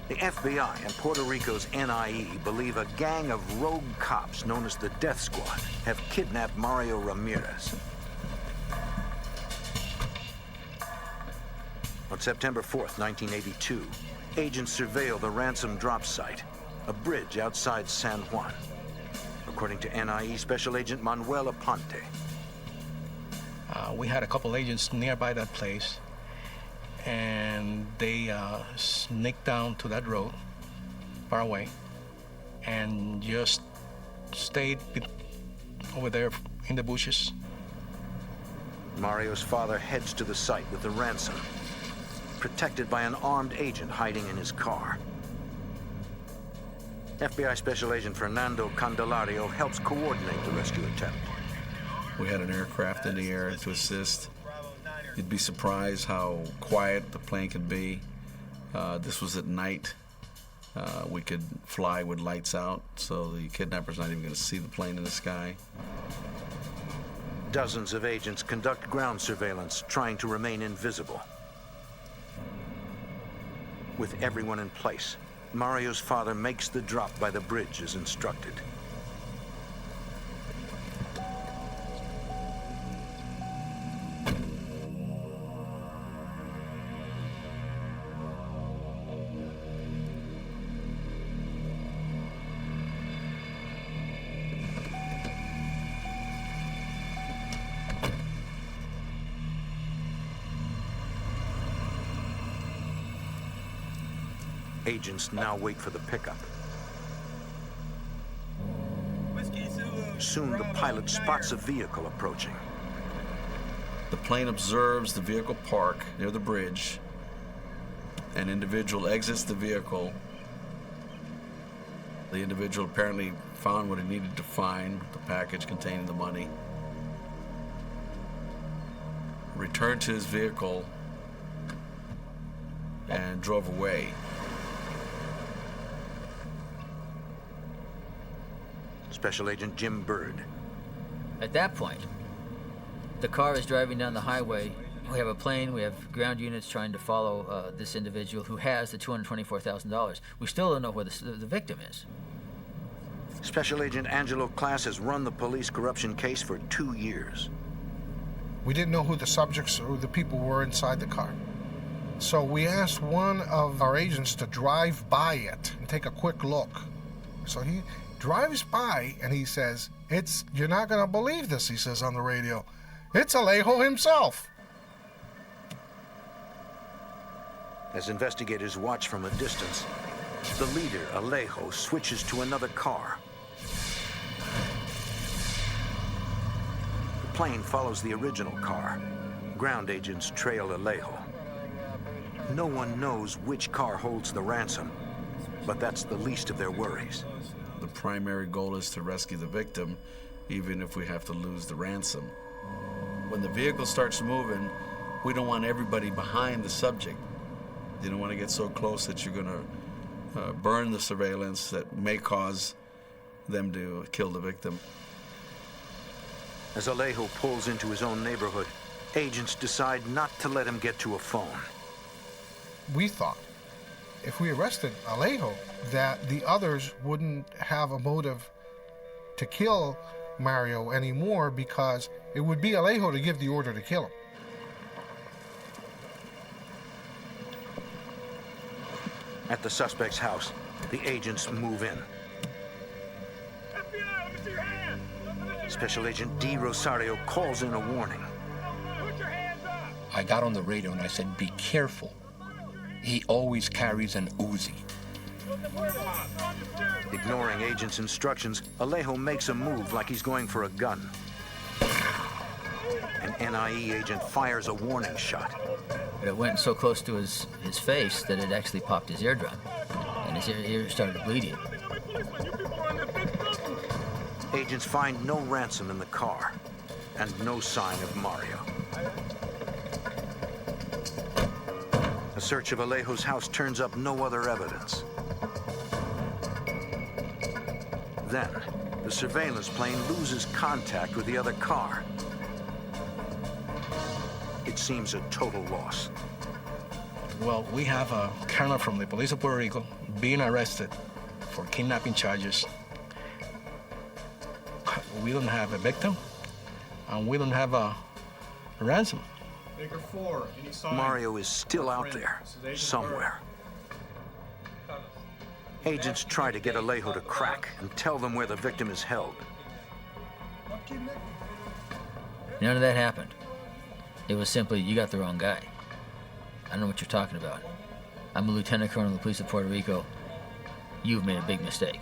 The FBI and Puerto Rico's NIE believe a gang of rogue cops known as the Death Squad have kidnapped Mario Ramirez. On September 4th, 1982, agents surveil the ransom drop site, a bridge outside San Juan, according to NIE Special Agent Manuel Aponte. We had a couple agents nearby that place, and they sneaked down to that road, far away, and just stayed over there in the bushes. Mario's father heads to the site with the ransom, protected by an armed agent hiding in his car. FBI Special Agent Fernando Candelario helps coordinate the rescue attempt. We had an aircraft in the air to assist. You'd be surprised how quiet the plane could be. This was at night. We could fly with lights out, so the kidnapper's not even going to see the plane in the sky. Dozens of agents conduct ground surveillance, trying to remain invisible. With everyone in place, Mario's father makes the drop by the bridge as instructed. Agents now wait for the pickup. Soon the pilot spots a vehicle approaching. The plane observes the vehicle park near the bridge. An individual exits the vehicle. The individual apparently found what he needed to find, the package containing the money. Returned to his vehicle and drove away. Special Agent Jim Bird. At that point, the car is driving down the highway. We have a plane, we have ground units trying to follow this individual who has the $224,000. We still don't know where the victim is. Special Agent Angelo Class has run the police corruption case for 2 years. We didn't know who the subjects or the people were inside the car. So we asked one of our agents to drive by it and take a quick look. So he drives by and he says, you're not gonna believe this, he says on the radio. It's Alejo himself. As investigators watch from a distance, the leader, Alejo, switches to another car. The plane follows the original car. Ground agents trail Alejo. No one knows which car holds the ransom, but that's the least of their worries. The primary goal is to rescue the victim, even if we have to lose the ransom. When the vehicle starts moving, we don't want everybody behind the subject. You don't want to get so close that you're going to burn the surveillance that may cause them to kill the victim. As Alejo pulls into his own neighborhood, agents decide not to let him get to a phone. We thought if we arrested Alejo, that the others wouldn't have a motive to kill Mario anymore because it would be Alejo to give the order to kill him. At the suspect's house, the agents move in. FBI, let me see your hands. Special Agent D. Rosario calls in a warning. Put your hands up. I got on the radio and I said, be careful. He always carries an Uzi. Ignoring agents' instructions, Alejo makes a move like he's going for a gun. An NIE agent fires a warning shot. But it went so close to his face that it actually popped his eardrum, and his ear started bleeding. Agents find no ransom in the car, and no sign of Mario. A search of Alejo's house turns up no other evidence. Then, the surveillance plane loses contact with the other car. It seems a total loss. Well, we have a colonel from the police of Puerto Rico being arrested for kidnapping charges. We don't have a victim, and we don't have a ransom. Baker 4, any sign? Mario is still out there, somewhere. Agents try to get Alejo to crack and tell them where the victim is held. None of that happened. It was simply, you got the wrong guy. I don't know what you're talking about. I'm a lieutenant colonel of the police of Puerto Rico. You've made a big mistake.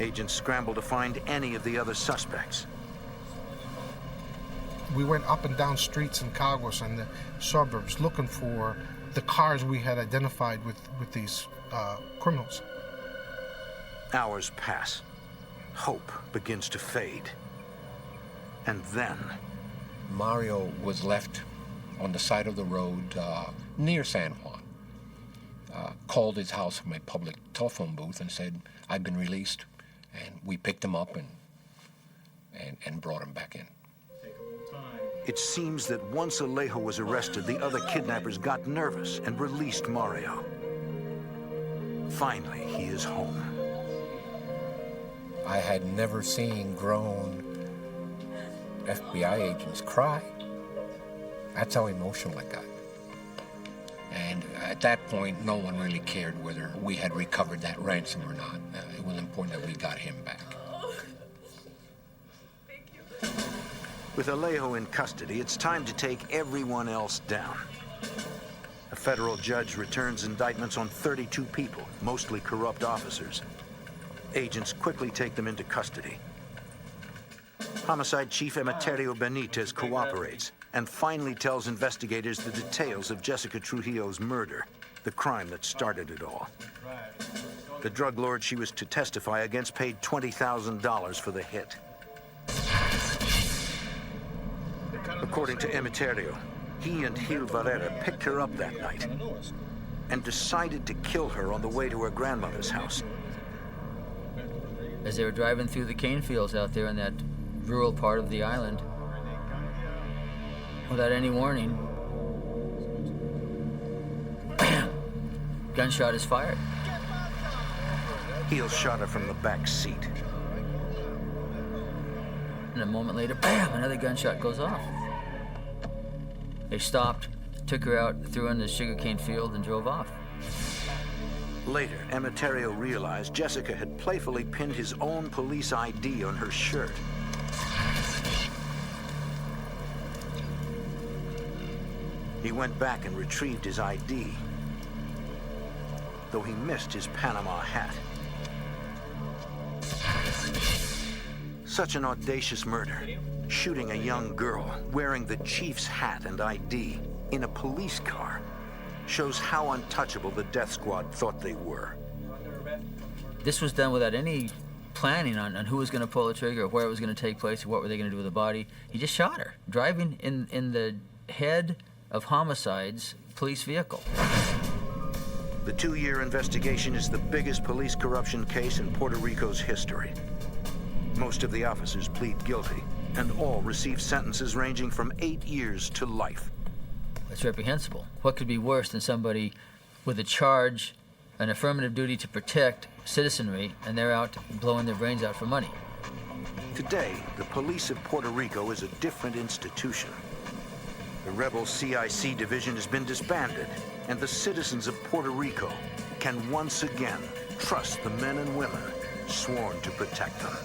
Agents scramble to find any of the other suspects. We went up and down streets in Caguas and the suburbs looking for the cars we had identified with these criminals. Hours pass. Hope begins to fade. And then... Mario was left on the side of the road near San Juan. Called his house from a public telephone booth and said, "I've been released," and we picked him up and brought him back in. It seems that once Alejo was arrested, the other kidnappers got nervous and released Mario. Finally, he is home. I had never seen grown FBI agents cry. That's how emotional I got. And at that point, no one really cared whether we had recovered that ransom or not. It was important that we got him back. With Alejo in custody, it's time to take everyone else down. A federal judge returns indictments on 32 people, mostly corrupt officers. Agents quickly take them into custody. Homicide Chief Emeterio Benitez cooperates and finally tells investigators the details of Jessica Trujillo's murder, the crime that started it all. The drug lord she was to testify against paid $20,000 for the hit. According to Emeterio, he and Gil Barrera picked her up that night and decided to kill her on the way to her grandmother's house. As they were driving through the cane fields out there in that rural part of the island, without any warning, gunshot is fired. Gil shot her from the back seat. And a moment later, bam, another gunshot goes off. They stopped, took her out, threw her in the sugarcane field, and drove off. Later, Emeterio realized Jessica had playfully pinned his own police ID on her shirt. He went back and retrieved his ID, though he missed his Panama hat. Such an audacious murder, shooting a young girl wearing the chief's hat and ID in a police car, shows how untouchable the death squad thought they were. This was done without any planning on who was going to pull the trigger, or where it was going to take place, or what were they going to do with the body. He just shot her, driving in the head of homicides police vehicle. The 2-year investigation is the biggest police corruption case in Puerto Rico's history. Most of the officers plead guilty, and all receive sentences ranging from 8 years to life. It's reprehensible. What could be worse than somebody with a charge, an affirmative duty to protect citizenry, and they're out blowing their brains out for money? Today, the police of Puerto Rico is a different institution. The rebel CIC division has been disbanded, and the citizens of Puerto Rico can once again trust the men and women sworn to protect them.